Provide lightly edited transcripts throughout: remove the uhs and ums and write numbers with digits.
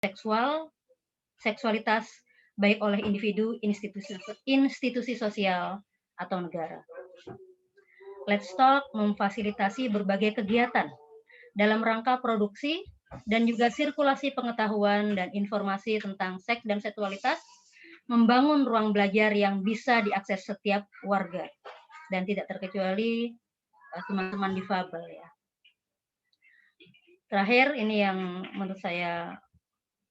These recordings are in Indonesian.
seksual, seksualitas baik oleh individu, institusi sosial, atau negara. Let's Talk memfasilitasi berbagai kegiatan dalam rangka produksi dan juga sirkulasi pengetahuan dan informasi tentang seks dan seksualitas, membangun ruang belajar yang bisa diakses setiap warga dan tidak terkecuali teman-teman difabel ya. Terakhir ini yang menurut saya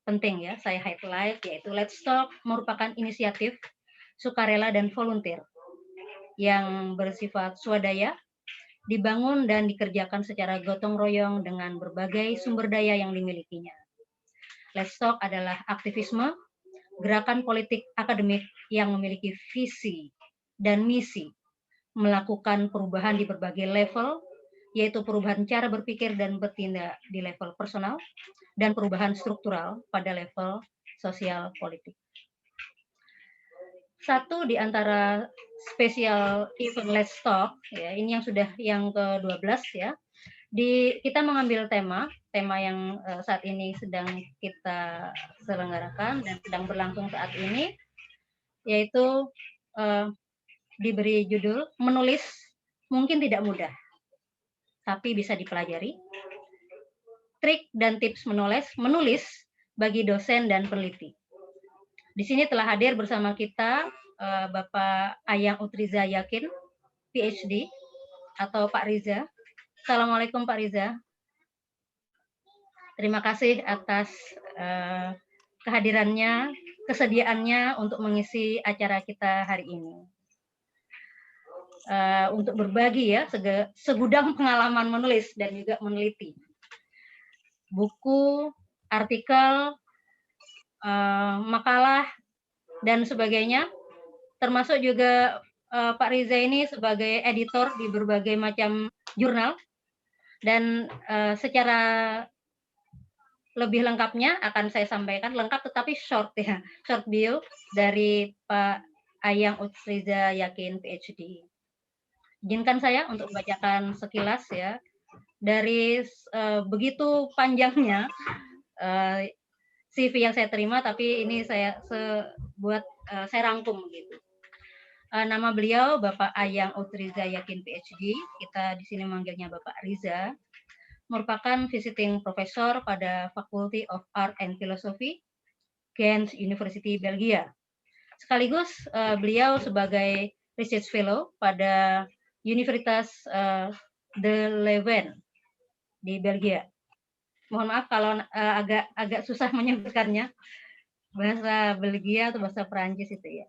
penting ya, saya highlight, yaitu Let's Talk merupakan inisiatif sukarela dan volunteer yang bersifat swadaya, dibangun dan dikerjakan secara gotong royong dengan berbagai sumber daya yang dimilikinya. Let's Talk adalah aktivisme, gerakan politik akademik yang memiliki visi dan misi melakukan perubahan di berbagai level, yaitu perubahan cara berpikir dan bertindak di level personal, dan perubahan struktural pada level sosial politik. Satu di antara spesial event Let's Talk, ya, ini yang sudah yang ke-12 ya, kita mengambil tema yang saat ini sedang kita selenggarakan dan sedang berlangsung saat ini, yaitu diberi judul menulis mungkin tidak mudah, tapi bisa dipelajari. Trik dan tips menulis bagi dosen dan peneliti. Di sini telah hadir bersama kita Bapak Ayang Utriza Yakin, PhD, atau Pak Riza. Assalamualaikum Pak Riza. Terima kasih atas kehadirannya, kesediaannya untuk mengisi acara kita hari ini. Untuk berbagi ya segudang pengalaman menulis dan juga meneliti. Buku, artikel, makalah, dan sebagainya. Termasuk juga Pak Riza ini sebagai editor di berbagai macam jurnal. Dan secara lebih lengkapnya akan saya sampaikan, lengkap tetapi short ya, short bio dari Pak Ayang Utriza Yakin, PhD. Izinkan saya untuk membacakan sekilas ya, dari begitu panjangnya CV yang saya terima, tapi ini saya saya rangkum gitu. Nama beliau Bapak Ayang Utriza Yakin, PhD. Kita di sini manggilnya Bapak Riza. Merupakan visiting professor pada Faculty of Art and Philosophy, Ghent University, Belgia. Sekaligus beliau sebagai research fellow pada Universitas de Leuven di Belgia. Mohon maaf kalau agak susah menyebutkannya, bahasa Belgia atau bahasa Perancis itu ya.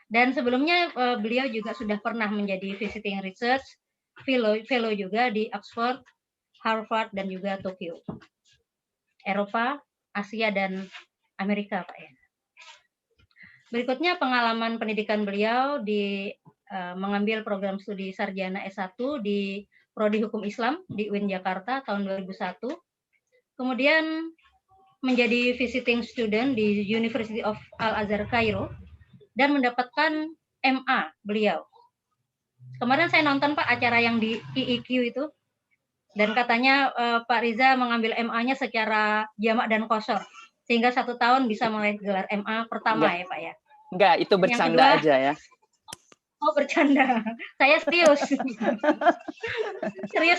Dan sebelumnya beliau juga sudah pernah menjadi visiting research fellow juga di Oxford, Harvard, dan juga Tokyo, Eropa, Asia, dan Amerika, Pak ya. Berikutnya pengalaman pendidikan beliau di mengambil program studi sarjana S1 di Prodi Hukum Islam di UIN Jakarta tahun 2001. Kemudian menjadi visiting student di University of Al-Azhar Kairo dan mendapatkan MA beliau. Kemarin saya nonton Pak acara yang di IIQ itu, dan katanya Pak Riza mengambil MA-nya secara jamak dan qasar, sehingga 1 tahun bisa mulai gelar MA pertama. Enggak, ya Pak ya? Enggak, itu bercanda aja ya. Oh, bercanda. Saya serius.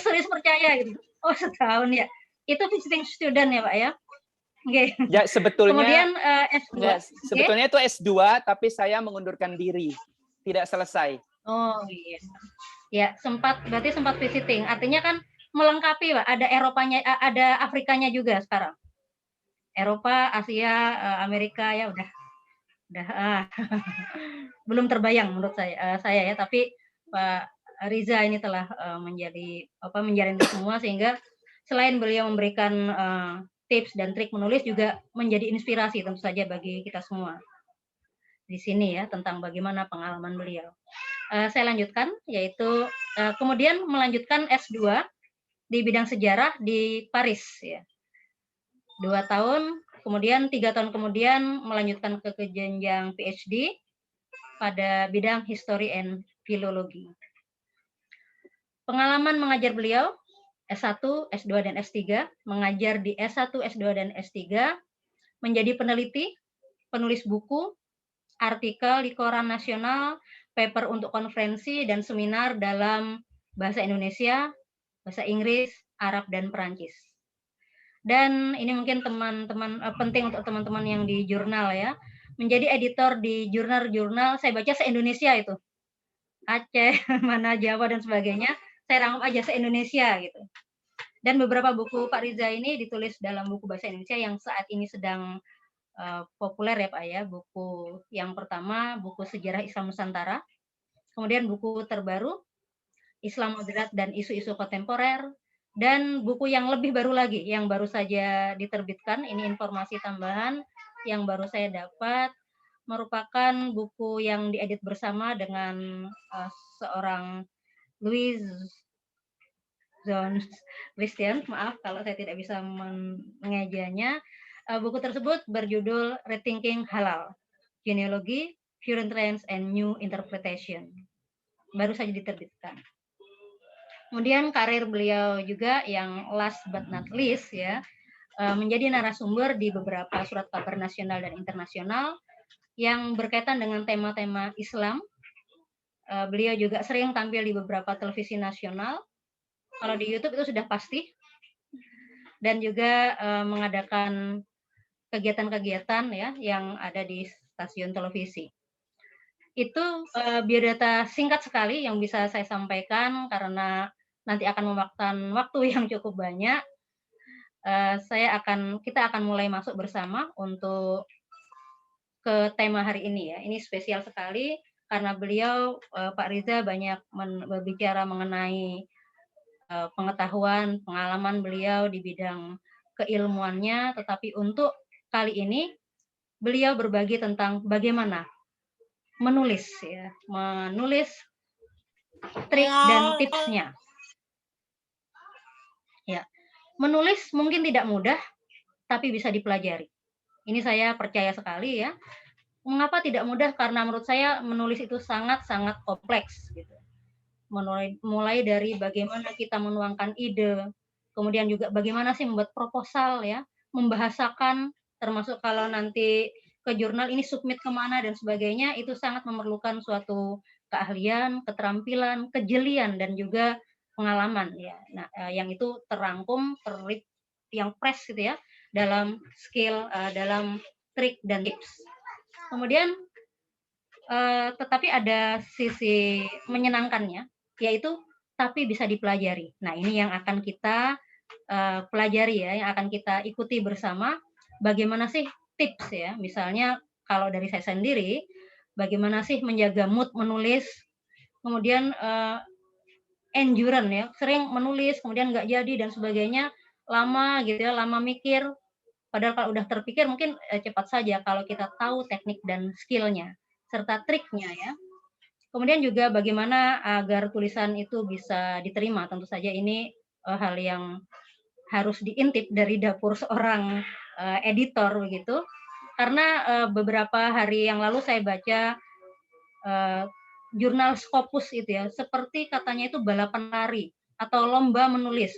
serius percaya gitu. Oh, setahun ya. Itu visiting student ya Pak ya? Okay. Ya, sebetulnya kemudian S2. Ya, sebetulnya itu S2, tapi saya mengundurkan diri. Tidak selesai. Oh iya. Ya, berarti sempat visiting. Artinya kan melengkapi Pak, ada Eropanya, ada Afrikanya juga sekarang. Eropa, Asia, Amerika ya udah belum terbayang menurut saya ya, tapi Pak Riza ini telah menjalin itu semua, sehingga selain beliau memberikan tips dan trik menulis, juga menjadi inspirasi tentu saja bagi kita semua di sini ya, tentang bagaimana pengalaman beliau. Saya lanjutkan, yaitu kemudian melanjutkan S2 di bidang sejarah di Paris ya. 2 tahun, kemudian 3 tahun kemudian melanjutkan ke jenjang PhD pada bidang History and Philology. Pengalaman mengajar beliau S1, S2, dan S3, mengajar di S1, S2, dan S3 menjadi peneliti, penulis buku, artikel di koran nasional, paper untuk konferensi dan seminar dalam bahasa Indonesia, bahasa Inggris, Arab, dan Perancis. Dan ini mungkin teman-teman penting untuk teman-teman yang di jurnal ya, menjadi editor di jurnal-jurnal saya baca se-Indonesia itu. Aceh, mana Jawa dan sebagainya, saya rangkum aja se-Indonesia gitu. Dan beberapa buku Pak Riza ini ditulis dalam buku bahasa Indonesia yang saat ini sedang populer ya Pak ya. Buku yang pertama, buku Sejarah Islam Nusantara. Kemudian buku terbaru, Islam Moderat dan Isu-Isu Kontemporer. Dan buku yang lebih baru lagi, yang baru saja diterbitkan, ini informasi tambahan yang baru saya dapat, merupakan buku yang diedit bersama dengan seorang Louis John Christian, maaf kalau saya tidak bisa mengejanya. Buku tersebut berjudul Rethinking Halal, Genealogy, Current Trends, and New Interpretation. Baru saja diterbitkan. Kemudian karir beliau juga yang last but not least ya, menjadi narasumber di beberapa surat kabar nasional dan internasional yang berkaitan dengan tema-tema Islam. Beliau juga sering tampil di beberapa televisi nasional. Kalau di YouTube itu sudah pasti. Dan juga mengadakan kegiatan-kegiatan ya yang ada di stasiun televisi. Itu biodata singkat sekali yang bisa saya sampaikan karena nanti akan memakan waktu yang cukup banyak. Kita akan mulai masuk bersama untuk ke tema hari ini ya. Ini spesial sekali karena beliau Pak Riza banyak berbicara mengenai pengetahuan, pengalaman beliau di bidang keilmuannya, tetapi untuk kali ini beliau berbagi tentang bagaimana menulis ya, menulis trik dan tipsnya. Ya, menulis mungkin tidak mudah, tapi bisa dipelajari. Ini saya percaya sekali ya. Mengapa tidak mudah? Karena menurut saya menulis itu sangat-sangat kompleks gitu. Mulai dari bagaimana kita menuangkan ide, kemudian juga bagaimana sih membuat proposal ya, membahasakan, termasuk kalau nanti ke jurnal ini submit kemana dan sebagainya, itu sangat memerlukan suatu keahlian, keterampilan, kejelian, dan juga pengalaman ya. Nah, yang itu terangkum, yang press gitu ya, dalam skill, dalam trik dan tips. Kemudian tetapi ada sisi menyenangkannya, yaitu tapi bisa dipelajari. Nah, ini yang akan kita pelajari ya, yang akan kita ikuti bersama. Bagaimana sih tips ya? Misalnya kalau dari saya sendiri, bagaimana sih menjaga mood menulis, kemudian endurance ya, sering menulis kemudian nggak jadi dan sebagainya, lama gitu ya, lama mikir. Padahal kalau udah terpikir mungkin cepat saja kalau kita tahu teknik dan skillnya serta triknya ya. Kemudian juga bagaimana agar tulisan itu bisa diterima. Tentu saja ini hal yang harus diintip dari dapur seorang editor begitu. Karena beberapa hari yang lalu saya baca jurnal Scopus itu ya, seperti katanya itu balapan lari atau lomba menulis.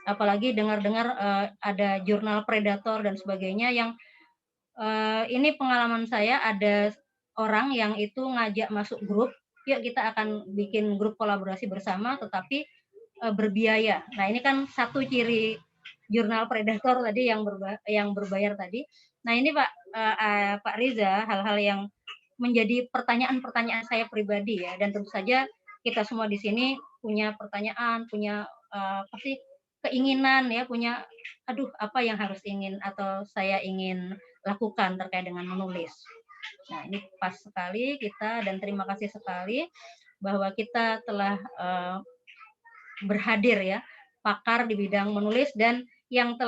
Apalagi dengar-dengar ada jurnal Predator dan sebagainya yang ini pengalaman saya, ada orang yang itu ngajak masuk grup, yuk kita akan bikin grup kolaborasi bersama tetapi berbiaya. Nah, ini kan satu ciri jurnal Predator tadi yang berbayar tadi. Nah, ini Pak Riza, hal-hal yang menjadi pertanyaan-pertanyaan saya pribadi ya, dan tentu saja kita semua di sini punya pertanyaan, punya pasti keinginan ya, punya aduh apa yang harus ingin atau saya ingin lakukan terkait dengan menulis. Nah, ini pas sekali kita dan terima kasih sekali bahwa kita telah berhadir ya, pakar di bidang menulis dan yang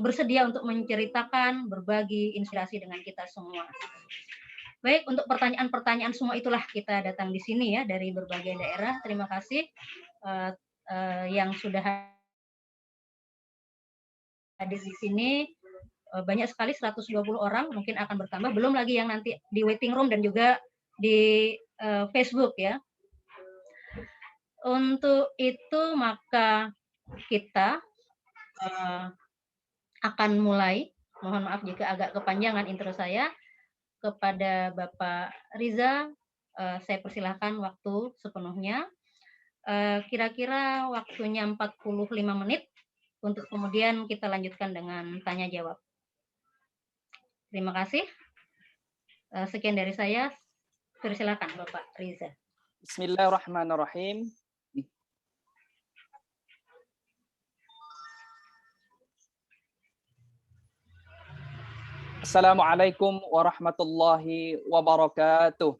bersedia untuk menceritakan, berbagi inspirasi dengan kita semua. Baik, untuk pertanyaan-pertanyaan semua itulah kita datang di sini ya dari berbagai daerah. Terima kasih yang sudah hadir di sini. Banyak sekali 120 orang, mungkin akan bertambah, belum lagi yang nanti di waiting room dan juga di Facebook ya. Untuk itu maka kita akan mulai Mohon maaf jika agak kepanjangan intro saya. Kepada Bapak Riza, saya persilahkan waktu sepenuhnya. Kira-kira waktunya 45 menit untuk kemudian kita lanjutkan dengan tanya jawab. Terima kasih. Sekian dari saya. Persilakan Bapak Riza. Bismillahirrahmanirrahim. Assalamualaikum warahmatullahi wabarakatuh.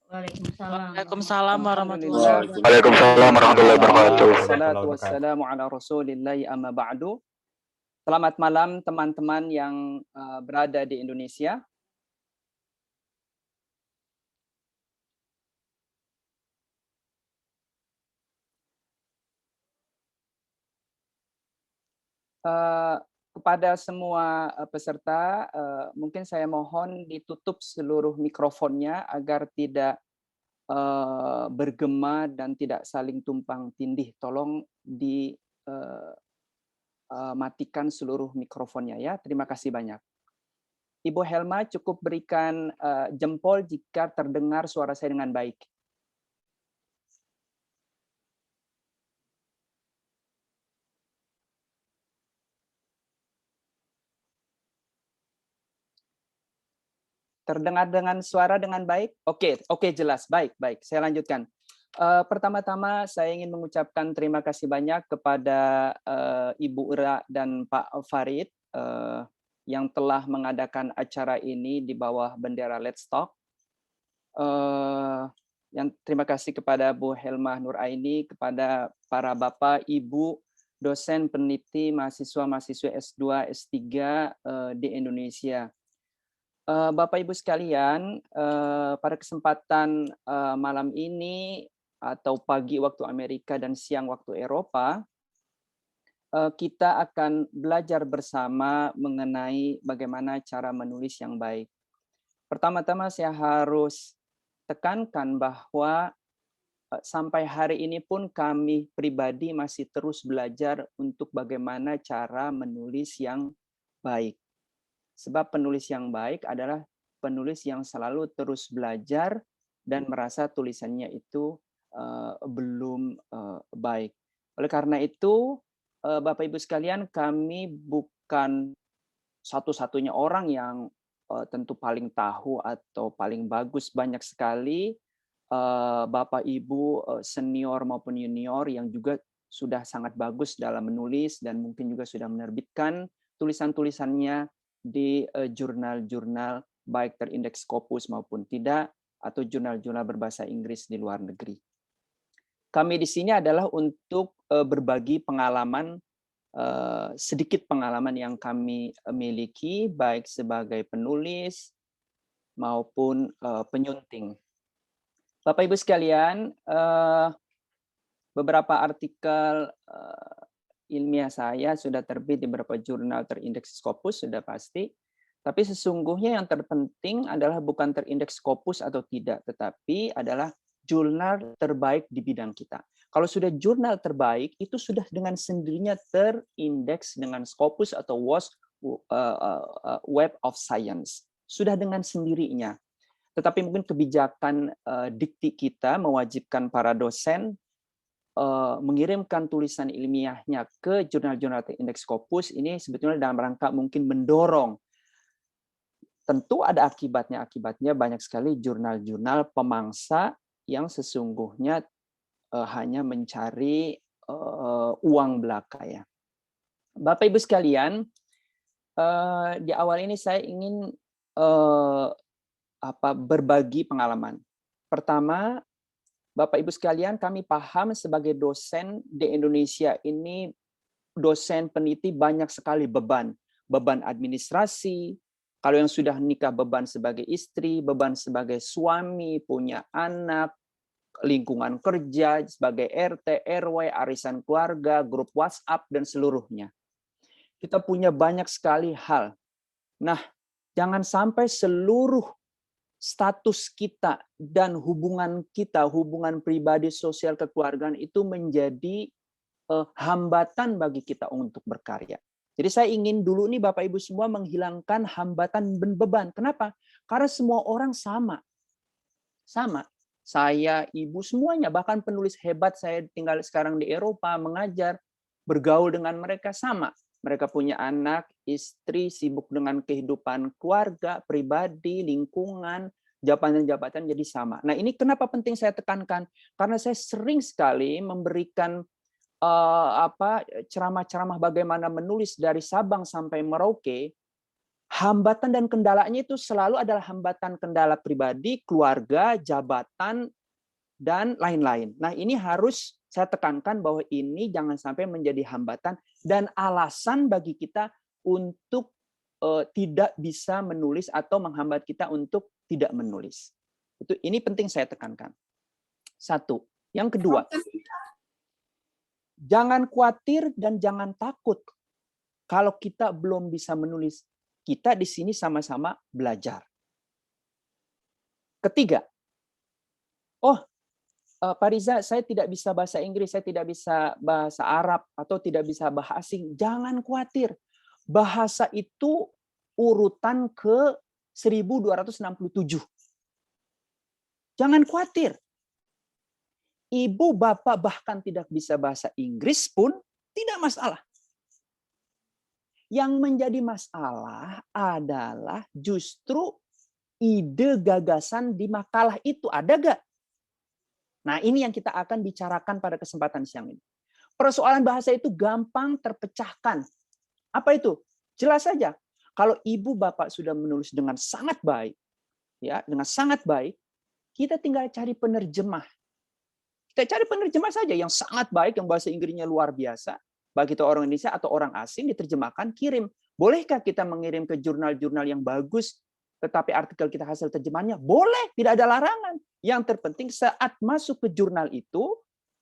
Waalaikumsalam warahmatullahi wabarakatuh. Waalaikumsalam warahmatullahi wabarakatuh. Wassalatu wassalamu ala rasulillahi amma ba'du. Selamat malam teman-teman yang berada di Indonesia. Kepada semua peserta, mungkin saya mohon ditutup seluruh mikrofonnya agar tidak bergema dan tidak saling tumpang tindih. Tolong dimatikan seluruh mikrofonnya ya. Terima kasih banyak. Ibu Helma cukup berikan jempol jika terdengar suara saya dengan baik. Terdengar dengan suara dengan baik? Oke, jelas. Baik. Saya lanjutkan. Pertama-tama saya ingin mengucapkan terima kasih banyak kepada Ibu Ira dan Pak Farid yang telah mengadakan acara ini di bawah bendera Let's Talk. Yang terima kasih kepada Bu Helma Nuraini, kepada para Bapak, Ibu, dosen, peneliti, mahasiswa-mahasiswa S2, S3 di Indonesia. Bapak Ibu sekalian, pada kesempatan malam ini atau pagi waktu Amerika dan siang waktu Eropa, kita akan belajar bersama mengenai bagaimana cara menulis yang baik. Pertama-tama saya harus tekankan bahwa sampai hari ini pun kami pribadi masih terus belajar untuk bagaimana cara menulis yang baik. Sebab penulis yang baik adalah penulis yang selalu terus belajar dan merasa tulisannya itu belum baik. Oleh karena itu, Bapak Ibu sekalian, kami bukan satu-satunya orang yang tentu paling tahu atau paling bagus. Banyak sekali Bapak Ibu senior maupun junior yang juga sudah sangat bagus dalam menulis dan mungkin juga sudah menerbitkan tulisan-tulisannya di jurnal-jurnal baik terindeks Scopus maupun tidak, atau jurnal-jurnal berbahasa Inggris di luar negeri. Kami di sini adalah untuk berbagi pengalaman, sedikit pengalaman yang kami miliki, baik sebagai penulis maupun penyunting. Bapak Ibu sekalian, beberapa artikel ilmiah saya sudah terbit di beberapa jurnal terindeks Scopus, sudah pasti. Tapi sesungguhnya yang terpenting adalah bukan terindeks Scopus atau tidak, tetapi adalah jurnal terbaik di bidang kita. Kalau sudah jurnal terbaik, itu sudah dengan sendirinya terindeks dengan Scopus atau WOS, Web of Science. Sudah dengan sendirinya. Tetapi mungkin kebijakan dikti kita mewajibkan para dosen mengirimkan tulisan ilmiahnya ke jurnal-jurnal terindeks Scopus ini sebetulnya dalam rangka mungkin mendorong. Tentu ada akibatnya banyak sekali jurnal-jurnal pemangsa yang sesungguhnya hanya mencari uang belaka ya. Bapak Ibu sekalian, di awal ini saya ingin berbagi pengalaman. Pertama, Bapak Ibu sekalian, kami paham sebagai dosen di Indonesia ini, dosen peneliti banyak sekali beban. Beban administrasi, kalau yang sudah nikah beban sebagai istri, beban sebagai suami, punya anak, lingkungan kerja, sebagai RT, RW, arisan keluarga, grup WhatsApp, dan seluruhnya. Kita punya banyak sekali hal. Nah, jangan sampai seluruh status kita dan hubungan kita, hubungan pribadi, sosial, kekeluargaan itu menjadi hambatan bagi kita untuk berkarya. Jadi saya ingin dulu nih Bapak Ibu semua menghilangkan hambatan dan beban. Kenapa? Karena semua orang sama. Sama. Saya, ibu, semuanya. Bahkan penulis hebat saya tinggal sekarang di Eropa, mengajar, bergaul dengan mereka sama. Mereka punya anak, istri, sibuk dengan kehidupan keluarga, pribadi, lingkungan, jabatan-jabatan jadi sama. Nah ini kenapa penting saya tekankan? Karena saya sering sekali memberikan ceramah-ceramah bagaimana menulis dari Sabang sampai Merauke, hambatan dan kendalanya itu selalu adalah hambatan kendala pribadi, keluarga, jabatan, dan lain-lain. Nah, ini harus saya tekankan bahwa ini jangan sampai menjadi hambatan dan alasan bagi kita untuk tidak bisa menulis atau menghambat kita untuk tidak menulis. Ini penting saya tekankan. Satu. Yang kedua, jangan khawatir dan jangan takut kalau kita belum bisa menulis. Kita di sini sama-sama belajar. Ketiga, Pak Riza, saya tidak bisa bahasa Inggris, saya tidak bisa bahasa Arab, atau tidak bisa bahasa asing. Jangan khawatir. Bahasa itu urutan ke 1267. Jangan khawatir. Ibu, bapak bahkan tidak bisa bahasa Inggris pun tidak masalah. Yang menjadi masalah adalah justru ide gagasan di makalah itu. Ada nggak? Nah, ini yang kita akan bicarakan pada kesempatan siang ini. Persoalan bahasa itu gampang terpecahkan. Apa itu? Jelas saja. Kalau ibu bapak sudah menulis dengan sangat baik, ya, dengan sangat baik, kita tinggal cari penerjemah. Kita cari penerjemah saja yang sangat baik, yang bahasa Inggrisnya luar biasa. Baik itu orang Indonesia atau orang asing, diterjemahkan, kirim. Bolehkah kita mengirim ke jurnal-jurnal yang bagus, tetapi artikel kita hasil terjemahannya? Boleh, tidak ada larangan. Yang terpenting saat masuk ke jurnal itu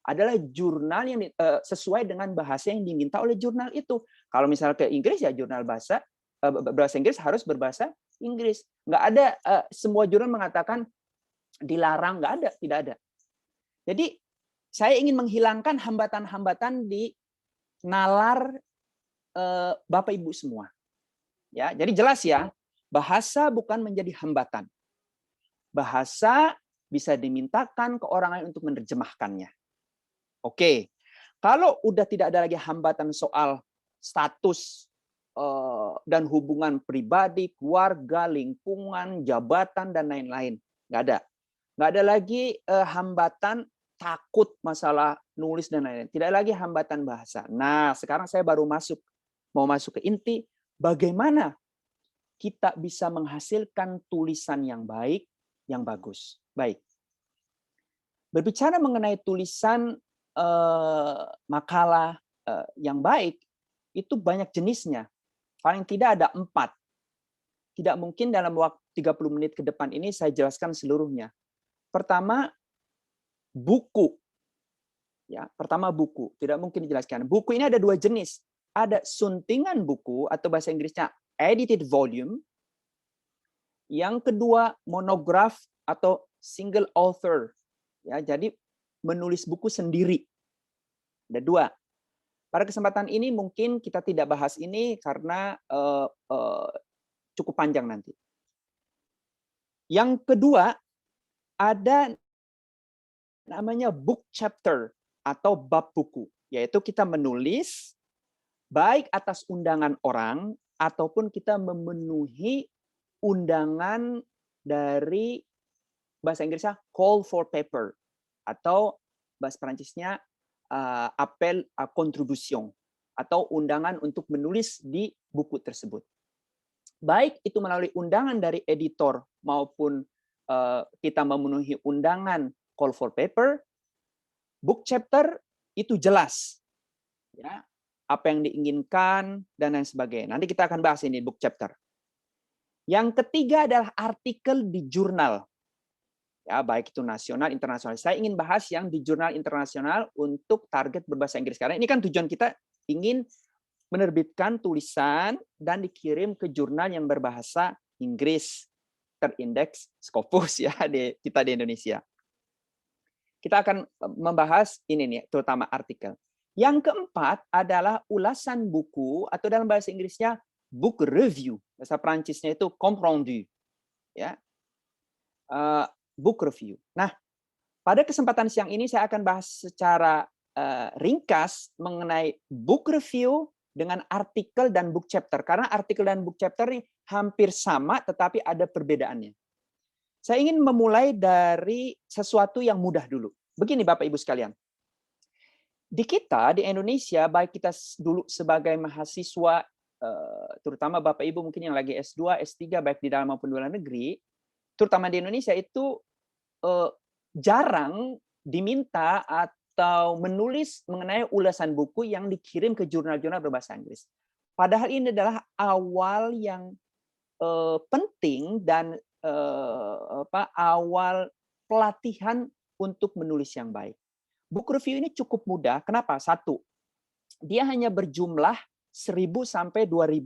adalah jurnal yang sesuai dengan bahasa yang diminta oleh jurnal itu. Kalau misalnya ke Inggris, ya jurnal bahasa Inggris harus berbahasa Inggris. Nggak ada semua jurnal mengatakan dilarang, nggak ada, tidak ada. Jadi saya ingin menghilangkan hambatan-hambatan di nalar Bapak Ibu semua. Ya, jadi jelas ya, bahasa bukan menjadi hambatan. Bahasa bisa dimintakan ke orang lain untuk menerjemahkannya. Oke, kalau udah tidak ada lagi hambatan soal status dan hubungan pribadi, keluarga, lingkungan, jabatan, dan lain-lain. Nggak ada. Nggak ada lagi hambatan takut masalah nulis dan lain-lain. Tidak lagi hambatan bahasa. Nah, sekarang saya baru mau masuk ke inti, bagaimana kita bisa menghasilkan tulisan yang baik, yang bagus. Baik. Berbicara mengenai tulisan makalah yang baik, itu banyak jenisnya. Paling tidak ada 4. Tidak mungkin dalam waktu 30 menit ke depan ini saya jelaskan seluruhnya. Pertama, buku. Ya, pertama buku. Tidak mungkin dijelaskan. Buku ini ada 2 jenis. Ada suntingan buku atau bahasa Inggrisnya edited volume. Yang kedua, monograph atau single author. Ya, jadi menulis buku sendiri. Ada 2. Pada kesempatan ini mungkin kita tidak bahas ini karena cukup panjang nanti. Yang kedua, ada namanya book chapter atau bab buku, yaitu kita menulis baik atas undangan orang ataupun kita memenuhi undangan dari bahasa Inggrisnya call for paper atau bahasa Perancisnya appel à contribution atau undangan untuk menulis di buku tersebut. Baik itu melalui undangan dari editor maupun kita memenuhi undangan call for paper, book chapter itu jelas, ya, apa yang diinginkan dan lain sebagainya. Nanti kita akan bahas ini book chapter. Yang ketiga adalah artikel di jurnal, ya, baik itu nasional, internasional. Saya ingin bahas yang di jurnal internasional untuk target berbahasa Inggris karena ini kan tujuan kita ingin menerbitkan tulisan dan dikirim ke jurnal yang berbahasa Inggris terindeks Scopus ya kita di Indonesia. Kita akan membahas ini nih, terutama artikel. Yang keempat adalah ulasan buku atau dalam bahasa Inggrisnya book review. Bahasa Prancisnya itu compte rendu. Ya. Book review. Nah, pada kesempatan siang ini saya akan bahas secara ringkas mengenai book review dengan artikel dan book chapter. Karena artikel dan book chapter ini hampir sama tetapi ada perbedaannya. Saya ingin memulai dari sesuatu yang mudah dulu. Begini Bapak Ibu sekalian. Di kita, di Indonesia, baik kita dulu sebagai mahasiswa, terutama Bapak Ibu mungkin yang lagi S2, S3, baik di dalam maupun di luar negeri, terutama di Indonesia itu jarang diminta atau menulis mengenai ulasan buku yang dikirim ke jurnal-jurnal berbahasa Inggris. Padahal ini adalah awal yang penting dan awal pelatihan untuk menulis yang baik. Book review ini cukup mudah. Kenapa? Satu, dia hanya berjumlah 1.000 sampai 2.000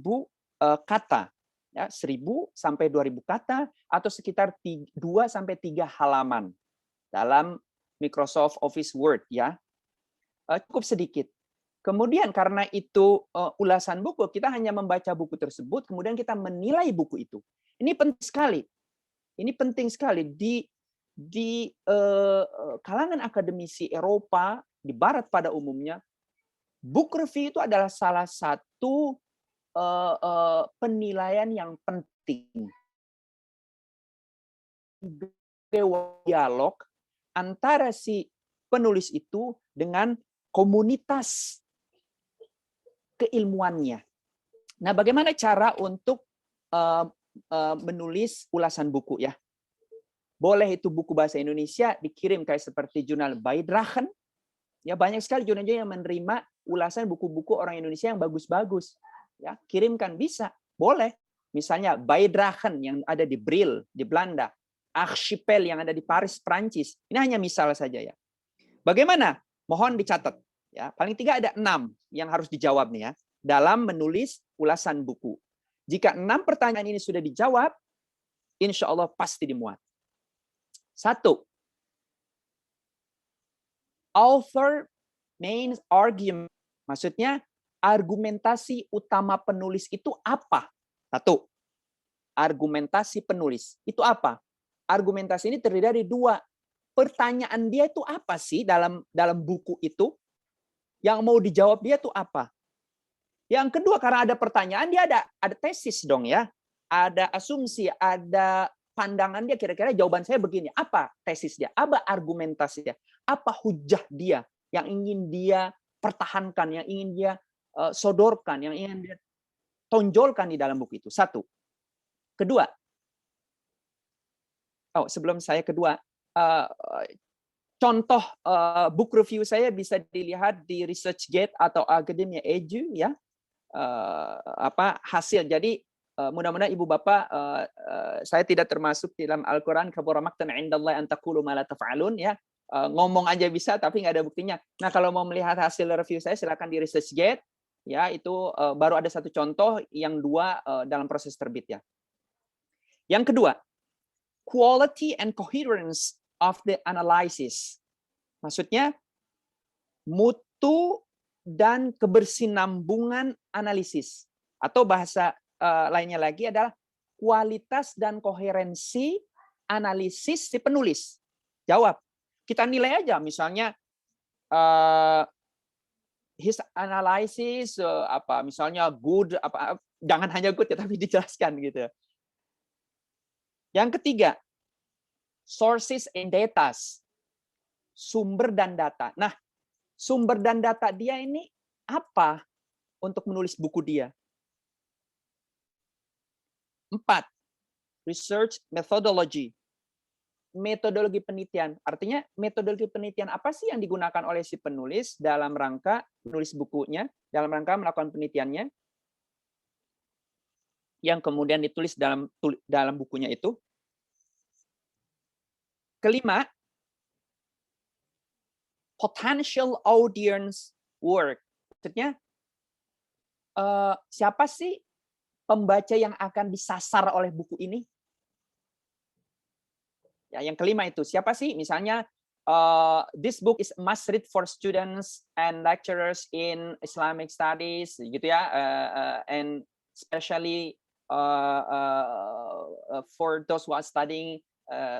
kata. Ya, 1.000 sampai 2.000 kata atau sekitar 2 sampai 3 halaman dalam Microsoft Office Word ya. Cukup sedikit. Kemudian karena itu ulasan buku, kita hanya membaca buku tersebut, kemudian kita menilai buku itu. Ini penting sekali. Ini penting sekali di kalangan akademisi Eropa, di Barat pada umumnya, book review itu adalah salah satu penilaian yang penting. Dialog antara si penulis itu dengan komunitas keilmuannya. Nah, bagaimana cara untuk menulis ulasan buku ya? Boleh itu buku bahasa Indonesia dikirim kayak seperti jurnal Beidragen. Ya, banyak sekali jurnal-jurnal yang menerima ulasan buku-buku orang Indonesia yang bagus-bagus. Ya, kirimkan bisa, boleh. Misalnya Beidragen yang ada di Brill di Belanda, Archipel yang ada di Paris, Prancis. Ini hanya misal saja ya. Bagaimana? Mohon dicatat. Ya, paling tidak ada 6 yang harus dijawab nih ya dalam menulis ulasan buku. Jika 6 pertanyaan ini sudah dijawab, insya Allah pasti dimuat. 1. Author main argument. Maksudnya argumentasi utama penulis itu apa? 1. Argumentasi penulis itu apa? Argumentasi ini terdiri dari 2. Pertanyaan dia itu apa sih dalam buku itu? Yang mau dijawab dia itu apa? Yang kedua, karena ada pertanyaan, dia ada tesis dong ya. Ada asumsi, ada pandangan dia, kira-kira jawaban saya begini. Apa tesis dia? Apa argumentasi dia? Apa hujah dia yang ingin dia pertahankan, yang ingin dia sodorkan, yang ingin dia tonjolkan di dalam buku itu? 1. Kedua, sebelum saya kedua, contoh book review saya bisa dilihat di ResearchGate atau Academia Edu ya. Hasil. Jadi mudah-mudahan Ibu Bapak, saya tidak termasuk di dalam Al-Qur'an kabura maqtan 'indallahi an taqulu ma la taf'alun ya. Ngomong aja bisa tapi nggak ada buktinya. Nah, kalau mau melihat hasil review saya silakan di ResearchGate ya, itu baru ada 1 contoh, yang 2 dalam proses terbit ya. Yang kedua, quality and coherence of the analysis. Maksudnya mutu dan kebersinambungan analisis. Atau bahasa lainnya lagi adalah kualitas dan koherensi analisis si penulis. Jawab. Kita nilai aja, misalnya his analysis misalnya good, jangan hanya good ya, tapi dijelaskan gitu. Yang ketiga, sources and data. Sumber dan data. Nah, sumber dan data dia ini apa untuk menulis buku dia? 4. Research methodology. Metodologi penelitian. Artinya metodologi penelitian apa sih yang digunakan oleh si penulis dalam rangka menulis bukunya, dalam rangka melakukan penelitiannya, yang kemudian ditulis dalam bukunya itu. Kelima, potential audience work. Maksudnya, siapa sih pembaca yang akan disasar oleh buku ini? Ya, yang kelima itu, siapa sih? Misalnya this book is must read for students and lecturers in Islamic studies, gitu ya, and especially for those who are studying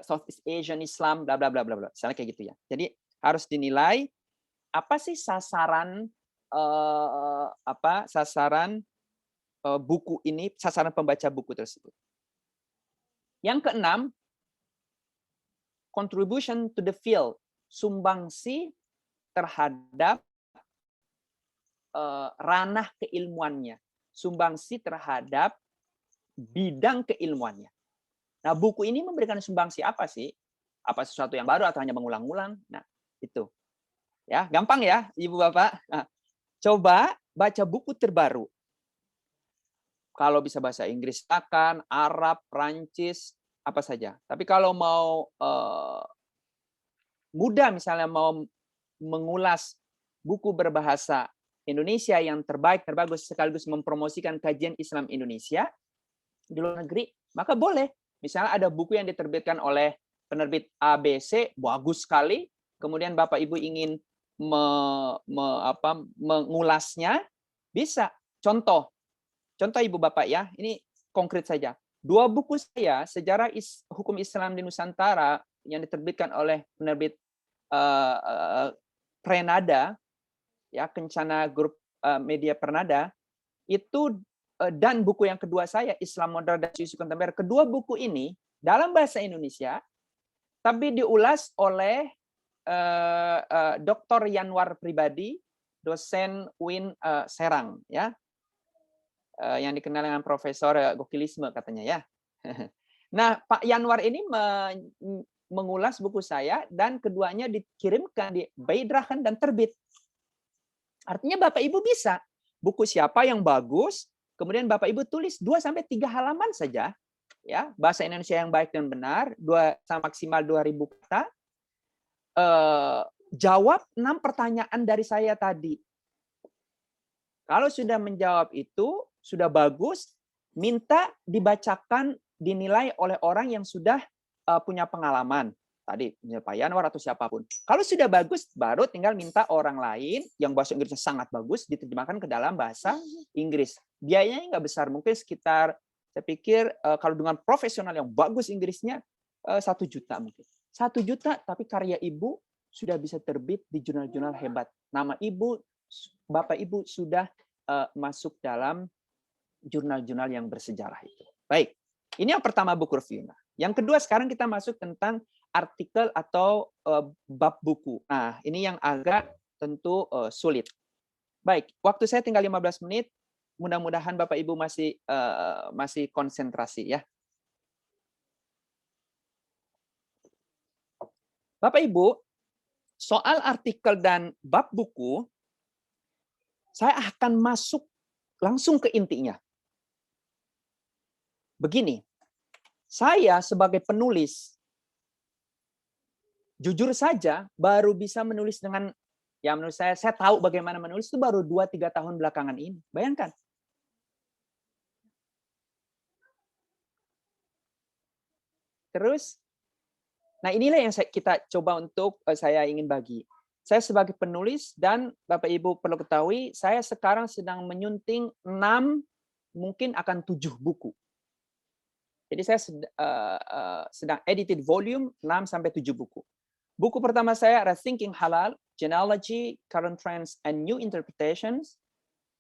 Southeast Asian Islam, bla bla bla bla bla, misalnya kayak gitu ya. Jadi harus dinilai apa sih sasaran buku ini, sasaran pembaca buku tersebut. Yang keenam, contribution to the field, sumbangsi terhadap ranah keilmuannya, sumbangsi terhadap bidang keilmuannya. Nah, buku ini memberikan sumbangsi apa sih? Apa sesuatu yang baru atau hanya mengulang-ulang? Nah, itu. Ya, gampang ya, Ibu Bapak. Nah, coba baca buku terbaru. Kalau bisa bahasa Inggris, silakan, Arab, Prancis, apa saja. Tapi kalau mau mudah, misalnya mau mengulas buku berbahasa Indonesia yang terbaik, terbagus, sekaligus mempromosikan kajian Islam Indonesia di luar negeri, maka boleh. Misalnya ada buku yang diterbitkan oleh penerbit ABC, bagus sekali, kemudian Bapak Ibu ingin mengulasnya, bisa. Contoh Ibu Bapak ya, ini konkret saja. 2 buku saya, Sejarah Hukum Islam di Nusantara, yang diterbitkan oleh penerbit Prenada, ya, Kencana Grup Media Pernada, itu, dan buku yang kedua saya, Islam Modern dan Isu Kontemporer. Kedua buku ini dalam bahasa Indonesia, tapi diulas oleh Dr. Yanwar Pribadi, dosen UIN Serang, ya, yang dikenal dengan Profesor Gokilisme katanya ya. Nah, Pak Yanwar ini mengulas buku saya dan keduanya dikirimkan, dibaidrahkan dan terbit. Artinya Bapak Ibu bisa buku siapa yang bagus, kemudian Bapak Ibu tulis 2-3 halaman saja, ya, bahasa Indonesia yang baik dan benar, maksimal 2.000 kata. Jawab 6 pertanyaan dari saya tadi. Kalau sudah menjawab itu, sudah bagus, minta dibacakan, dinilai oleh orang yang sudah punya pengalaman. Tadi, Pak Yanwar atau siapapun. Kalau sudah bagus, baru tinggal minta orang lain yang bahasa Inggrisnya sangat bagus, diterjemahkan ke dalam bahasa Inggris. Biayanya nggak besar, mungkin sekitar, saya pikir kalau dengan profesional yang bagus Inggrisnya, 1 juta mungkin. 1 juta, tapi karya Ibu sudah bisa terbit di jurnal-jurnal hebat. Nama Ibu, Bapak Ibu sudah masuk dalam jurnal-jurnal yang bersejarah itu. Baik, ini yang pertama buku review. Yang kedua, sekarang kita masuk tentang artikel atau bab buku. Nah, ini yang agak tentu sulit. Baik, waktu saya tinggal 15 menit. Mudah-mudahan Bapak Ibu masih konsentrasi ya. Bapak Ibu, soal artikel dan bab buku, saya akan masuk langsung ke intinya. Begini, saya sebagai penulis, jujur saja baru bisa menulis dengan, ya menurut saya tahu bagaimana menulis itu baru 2-3 tahun belakangan ini. Bayangkan. Terus, nah inilah yang kita coba untuk saya ingin bagi. Saya sebagai penulis dan Bapak Ibu perlu ketahui, saya sekarang sedang menyunting 6, mungkin akan 7 buku. Jadi saya sedang edited volume 6-7 buku. Buku pertama saya Rethinking Halal, Genealogy, Current Trends, and New Interpretations.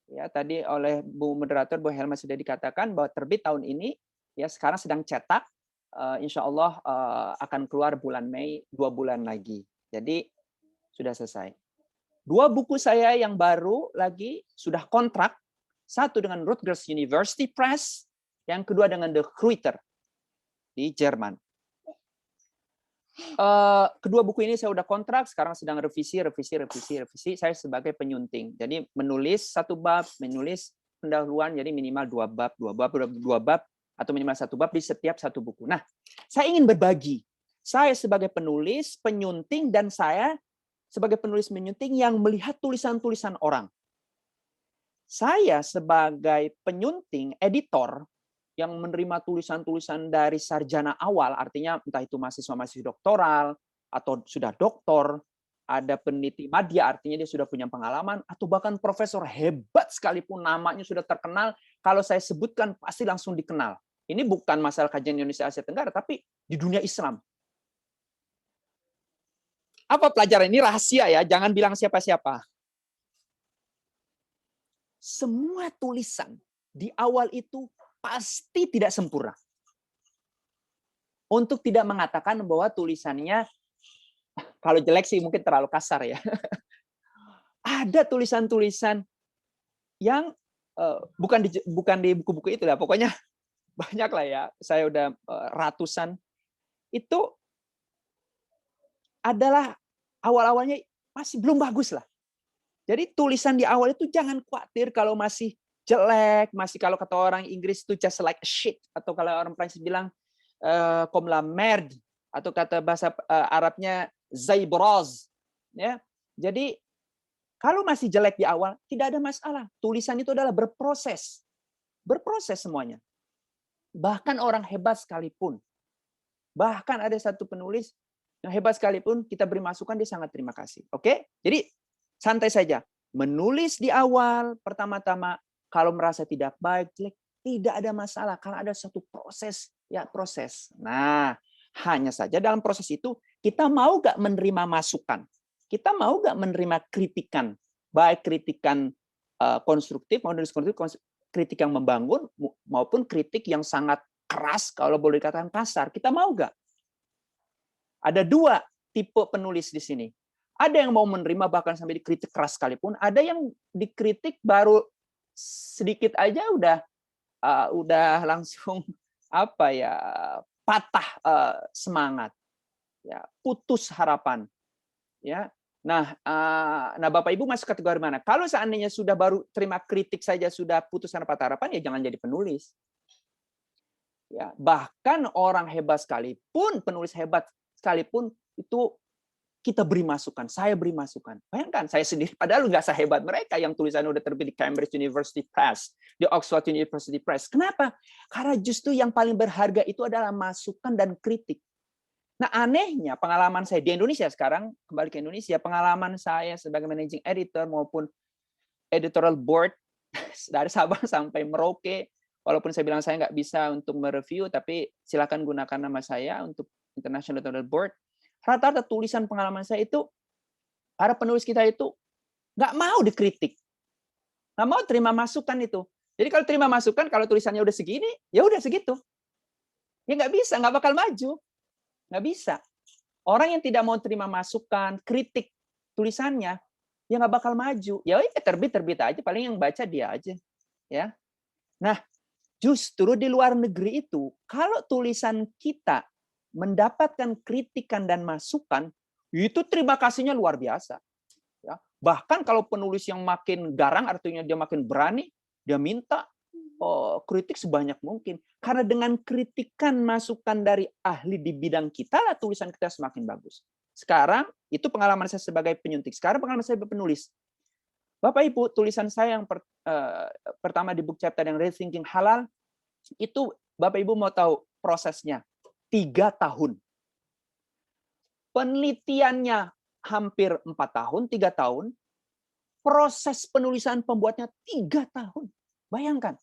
Ya, tadi oleh Bu Moderator, Bu Helma sudah dikatakan bahwa terbit tahun ini, ya sekarang sedang cetak. Insya Allah akan keluar bulan Mei, 2 bulan lagi. Jadi sudah selesai. 2 buku saya yang baru lagi sudah kontrak. Satu dengan Rutgers University Press, yang kedua dengan De Gruyter di Jerman. Kedua buku ini saya udah kontrak, sekarang sedang revisi. Saya sebagai penyunting. Jadi menulis 1 bab, menulis pendahuluan, jadi minimal 2 bab, atau minimal 1 bab di setiap 1 buku. Nah, saya ingin berbagi. Saya sebagai penulis, penyunting, dan saya sebagai penulis menyunting yang melihat tulisan-tulisan orang. Saya sebagai penyunting, editor, yang menerima tulisan-tulisan dari sarjana awal, artinya entah itu mahasiswa-mahasiswa doktoral, atau sudah doktor, ada peneliti madya, artinya dia sudah punya pengalaman, atau bahkan profesor hebat sekalipun namanya sudah terkenal, kalau saya sebutkan pasti langsung dikenal. Ini bukan masalah kajian Indonesia Asia Tenggara, tapi di dunia Islam. Apa pelajaran ini? Rahasia ya, jangan bilang siapa-siapa. Semua tulisan di awal itu pasti tidak sempurna. Untuk tidak mengatakan bahwa tulisannya, kalau jelek sih mungkin terlalu kasar ya. Ada tulisan-tulisan yang bukan di buku-buku itu lah, pokoknya banyak lah ya. Saya udah ratusan. Itu adalah awal-awalnya masih belum bagus lah. Jadi tulisan di awal itu jangan khawatir kalau masih jelek, masih kalau kata orang Inggris itu just like a shit, atau kalau orang Prancis bilang comme la merde, atau kata bahasa Arabnya zaibroz. Ya. Jadi kalau masih jelek di awal, tidak ada masalah. Tulisan itu adalah berproses. Berproses semuanya. Bahkan orang hebat sekalipun. Bahkan ada satu penulis yang hebat sekalipun, kita beri masukan, dia sangat terima kasih. Oke? Jadi, santai saja. Menulis di awal, pertama-tama, kalau merasa tidak baik, jelek, tidak ada masalah. Kalau ada satu proses, ya proses. Nah, hanya saja dalam proses itu, kita mau nggak menerima masukan? Kita mau nggak menerima kritikan, baik kritikan konstruktif maupun kritik yang membangun, maupun kritik yang sangat keras, kalau boleh dikatakan kasar. Kita mau nggak? Ada dua tipe penulis di sini. Ada yang mau menerima bahkan sampai dikritik keras sekalipun. Ada yang dikritik baru sedikit aja udah langsung patah semangat, ya, putus harapan, ya. Nah, Bapak Ibu masuk kategori mana? Kalau seandainya sudah baru terima kritik saja sudah putus harapan, ya jangan jadi penulis. Ya, bahkan orang hebat sekalipun, penulis hebat sekalipun, itu kita beri masukan, saya beri masukan. Bayangkan, saya sendiri, padahal nggak sehebat mereka yang tulisannya udah terbit di Cambridge University Press, di Oxford University Press. Kenapa? Karena justru yang paling berharga itu adalah masukan dan kritik. Nah, anehnya pengalaman saya di Indonesia sekarang, kembali ke Indonesia, pengalaman saya sebagai managing editor maupun editorial board dari Sabang sampai Merauke, walaupun saya bilang saya nggak bisa untuk mereview, tapi silakan gunakan nama saya untuk International Editorial Board. Rata-rata tulisan pengalaman saya itu, para penulis kita itu nggak mau dikritik, nggak mau terima masukan itu. Jadi kalau terima masukan, kalau tulisannya udah segini, ya udah segitu. Ya nggak bisa, nggak bakal maju. Nggak bisa. Orang yang tidak mau terima masukan, kritik tulisannya, ya nggak bakal maju. Ya terbit aja, paling yang baca dia aja. Ya. Nah, justru di luar negeri itu, kalau tulisan kita mendapatkan kritikan dan masukan, itu terima kasihnya luar biasa. Ya. Bahkan kalau penulis yang makin garang, artinya dia makin berani, dia minta kritik sebanyak mungkin. Karena dengan kritikan masukan dari ahli di bidang kita, lah tulisan kita semakin bagus. Sekarang, itu pengalaman saya sebagai penyuntik. Sekarang pengalaman saya sebagai penulis. Bapak Ibu, tulisan saya yang pertama di book chapter yang Rethinking Halal, itu Bapak Ibu mau tahu prosesnya. 3 tahun. Penelitiannya hampir 4 tahun, 3 tahun. Proses penulisan pembuatnya 3 tahun. Bayangkan.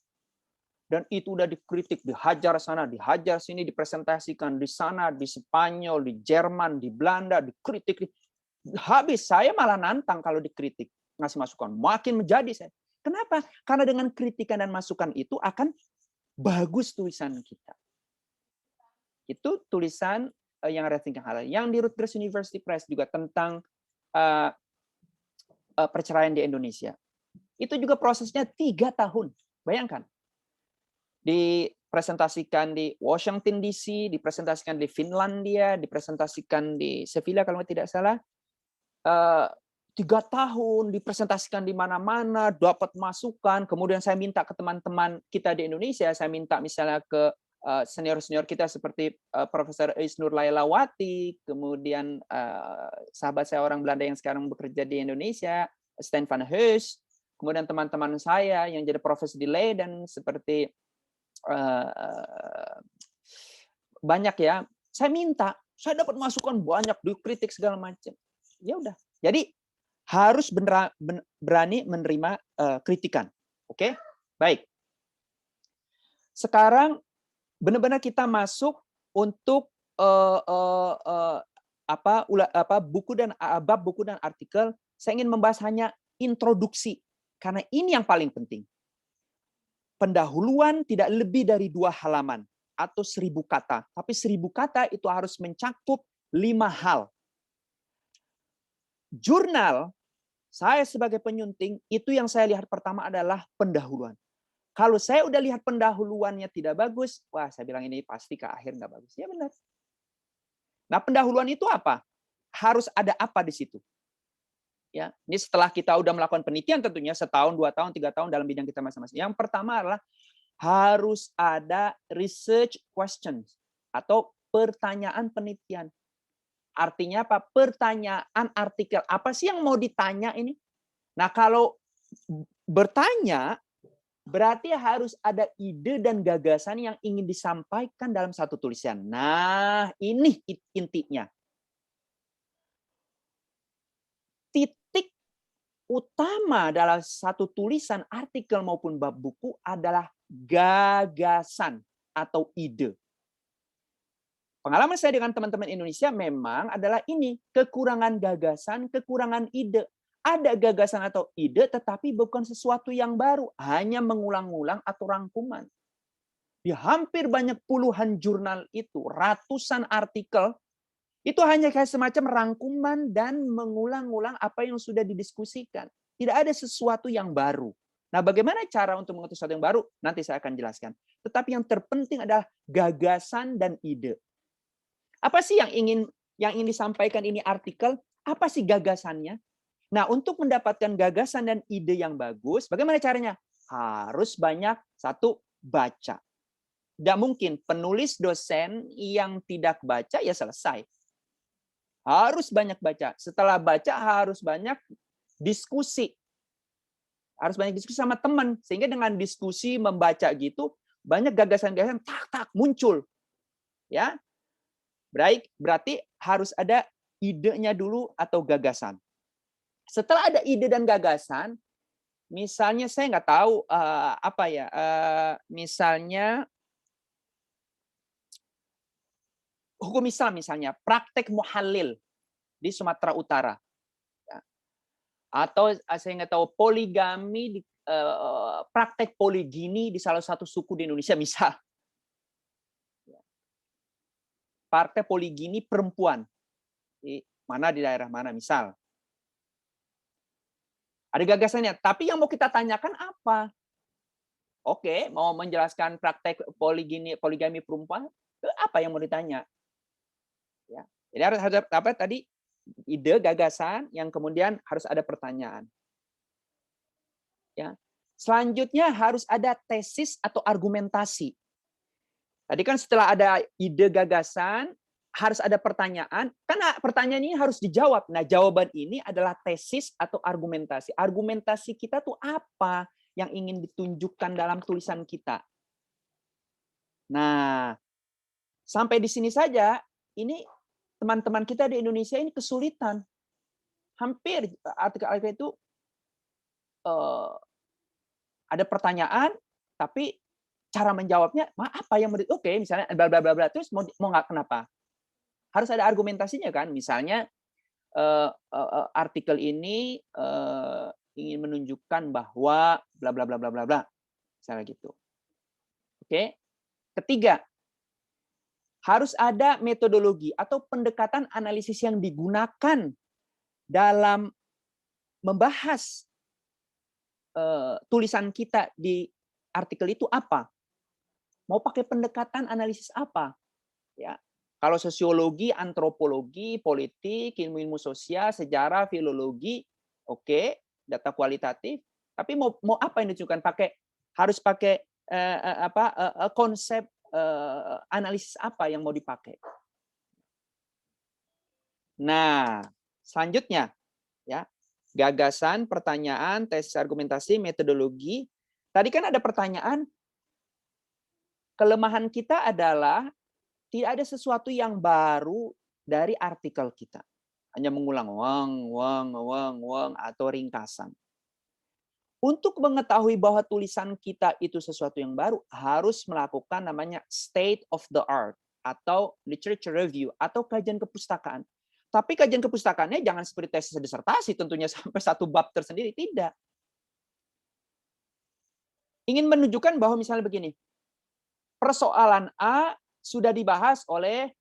Dan itu udah dikritik, dihajar sana, dihajar sini, dipresentasikan di sana, di Spanyol, di Jerman, di Belanda, dikritik. Habis, saya malah nantang kalau dikritik. Ngasih masukan, makin menjadi saya. Kenapa? Karena dengan kritikan dan masukan itu akan bagus tulisan kita. Itu tulisan yang Rethinking Halal. Yang di Rutgers University Press juga tentang perceraian di Indonesia. Itu juga prosesnya 3 tahun. Bayangkan. Dipresentasikan di Washington DC, dipresentasikan di Finlandia, dipresentasikan di Sevilla kalau tidak salah. 3 tahun dipresentasikan di mana-mana, dapat masukan. Kemudian saya minta ke teman-teman kita di Indonesia, saya minta misalnya ke senior-senior kita seperti Profesor Isnur Lailawati, kemudian sahabat saya orang Belanda yang sekarang bekerja di Indonesia, Stan van Heus, kemudian teman-teman saya yang jadi profesor di Leiden seperti banyak ya. Saya minta Saya dapat masukan banyak, dikritik segala macam. Ya udah. Jadi harus berani menerima kritikan. Oke? Baik. Sekarang benar-benar kita masuk untuk buku dan bab buku dan artikel. Saya ingin membahas hanya introduksi karena ini yang paling penting. Pendahuluan tidak lebih dari 2 halaman atau 1000 kata. Tapi 1000 kata itu harus mencakup 5 hal. Jurnal, saya sebagai penyunting, itu yang saya lihat pertama adalah pendahuluan. Kalau saya udah lihat pendahuluannya tidak bagus, wah saya bilang ini pasti ke akhir nggak bagus. Ya benar. Nah pendahuluan itu apa? Harus ada apa di situ? Ya, ini setelah kita udah melakukan penelitian tentunya setahun, 2 tahun, 3 tahun dalam bidang kita masing-masing. Yang pertama adalah harus ada research questions atau pertanyaan penelitian. Artinya apa? Pertanyaan artikel. Apa sih yang mau ditanya ini? Nah, kalau bertanya, berarti harus ada ide dan gagasan yang ingin disampaikan dalam satu tulisan. Nah, ini intinya. Titik utama dalam satu tulisan, artikel maupun bab buku adalah gagasan atau ide. Pengalaman saya dengan teman-teman Indonesia memang adalah ini, kekurangan gagasan, kekurangan ide. Ada gagasan atau ide tetapi bukan sesuatu yang baru, hanya mengulang-ulang atau rangkuman. Di hampir banyak puluhan jurnal itu, ratusan artikel, itu hanya kayak semacam rangkuman dan mengulang-ulang apa yang sudah didiskusikan. Tidak ada sesuatu yang baru. Nah, bagaimana cara untuk mengerti sesuatu yang baru? Nanti saya akan jelaskan. Tetapi yang terpenting adalah gagasan dan ide. Apa sih yang ingin disampaikan ini artikel? Apa sih gagasannya? Nah, untuk mendapatkan gagasan dan ide yang bagus, bagaimana caranya? Harus banyak baca. Tidak mungkin penulis dosen yang tidak baca ya selesai. Harus banyak baca. Setelah baca harus banyak diskusi. Harus banyak diskusi sama teman. Sehingga dengan diskusi, membaca gitu, banyak gagasan-gagasan tak muncul. Ya. Baik, berarti harus ada idenya dulu atau gagasan. Setelah ada ide dan gagasan, misalnya saya nggak tahu misalnya hukum Islam misalnya, praktek muhalil di Sumatera Utara. Atau saya nggak tahu poligami, praktek poligini di salah satu suku di Indonesia misal. Praktek poligini perempuan. Di daerah mana misal. Ada gagasannya, tapi yang mau kita tanyakan apa? Oke, mau menjelaskan praktek poligami perempuan, apa yang mau ditanya? Ya. Jadi harus apa tadi? Ide, gagasan, yang kemudian harus ada pertanyaan. Ya. Selanjutnya harus ada tesis atau argumentasi. Tadi kan setelah ada ide, gagasan, harus ada pertanyaan. Karena pertanyaan ini harus dijawab. Nah, jawaban ini adalah tesis atau argumentasi. Argumentasi kita tuh apa yang ingin ditunjukkan dalam tulisan kita? Nah, sampai di sini saja, ini teman-teman kita di Indonesia ini kesulitan. Hampir artikel-artikel itu ada pertanyaan, tapi cara menjawabnya apa yang oke misalnya bla bla bla bla terus mau nggak kenapa? Harus ada argumentasinya kan? Misalnya artikel ini ingin menunjukkan bahwa bla bla bla bla bla bla, misalnya gitu. Oke. Ketiga, harus ada metodologi atau pendekatan analisis yang digunakan dalam membahas tulisan kita di artikel itu apa. Mau pakai pendekatan analisis apa? Ya. Kalau sosiologi, antropologi, politik, ilmu-ilmu sosial, sejarah, filologi, oke, data kualitatif. Tapi mau apa yang ditunjukkan? Harus pakai konsep analisis apa yang mau dipakai. Nah, selanjutnya ya, gagasan, pertanyaan, tesis argumentasi, metodologi. Tadi kan ada pertanyaan, kelemahan kita adalah tidak ada sesuatu yang baru dari artikel kita. Hanya mengulang wang, atau ringkasan. Untuk mengetahui bahwa tulisan kita itu sesuatu yang baru, harus melakukan namanya state of the art, atau literature review, atau kajian kepustakaan. Tapi kajian kepustakaannya jangan seperti tesis disertasi, tentunya sampai satu bab tersendiri. Tidak. Ingin menunjukkan bahwa misalnya begini, persoalan A sudah dibahas oleh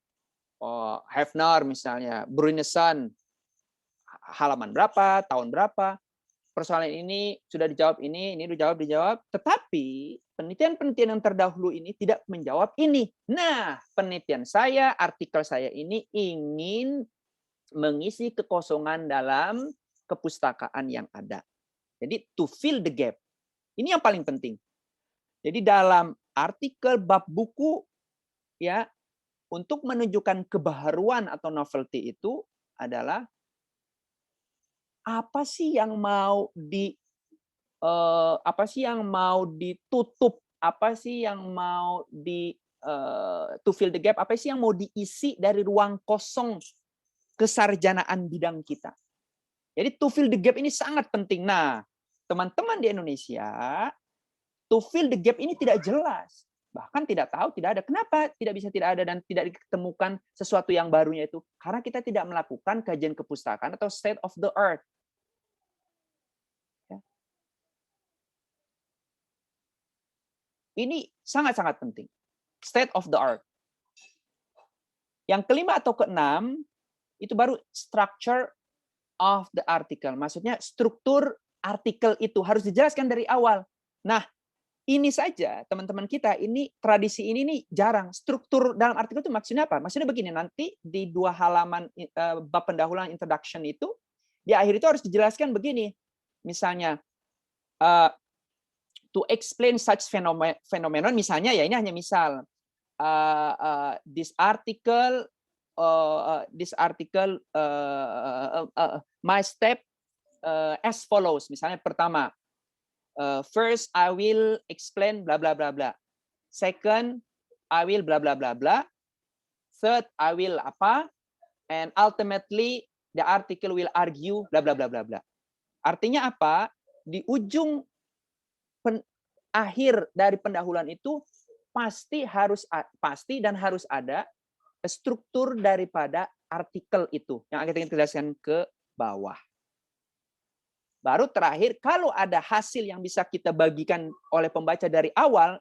Hefner misalnya, Bruneson, halaman berapa, tahun berapa, persoalan ini sudah dijawab ini dijawab. Tetapi penelitian-penelitian yang terdahulu ini tidak menjawab ini. Nah, penelitian saya, artikel saya ini ingin mengisi kekosongan dalam kepustakaan yang ada. Jadi to fill the gap. Ini yang paling penting. Jadi dalam artikel bab buku ya, untuk menunjukkan kebaharuan atau novelty itu adalah apa sih yang mau ditutup, apa sih yang mau to fill the gap, apa sih yang mau diisi dari ruang kosong kesarjanaan bidang kita. Jadi to fill the gap ini sangat penting. Nah, teman-teman di Indonesia, to fill the gap ini tidak jelas. Bahkan tidak tahu, tidak ada. Kenapa tidak ada dan tidak ditemukan sesuatu yang barunya itu? Karena kita tidak melakukan kajian kepustakaan atau state of the art. Ya. Ini sangat-sangat penting. State of the art. Yang kelima atau keenam, itu baru structure of the article. Maksudnya struktur artikel itu harus dijelaskan dari awal. Nah, ini saja teman-teman kita, ini tradisi ini nih jarang. Struktur dalam artikel itu maksudnya apa? Maksudnya begini, nanti di 2 halaman bab pendahuluan introduction itu, di akhir itu harus dijelaskan begini. Misalnya, to explain such phenomenon, misalnya ya ini hanya misal, this article my step as follows. Misalnya pertama, first I will explain bla bla bla bla. Second I will bla bla bla bla. Third I will apa? And ultimately the article will argue bla bla bla bla bla. Artinya apa? Di ujung akhir dari pendahuluan itu pasti dan harus ada struktur daripada artikel itu yang akan kita jelaskan ke bawah. Baru terakhir, kalau ada hasil yang bisa kita bagikan oleh pembaca dari awal,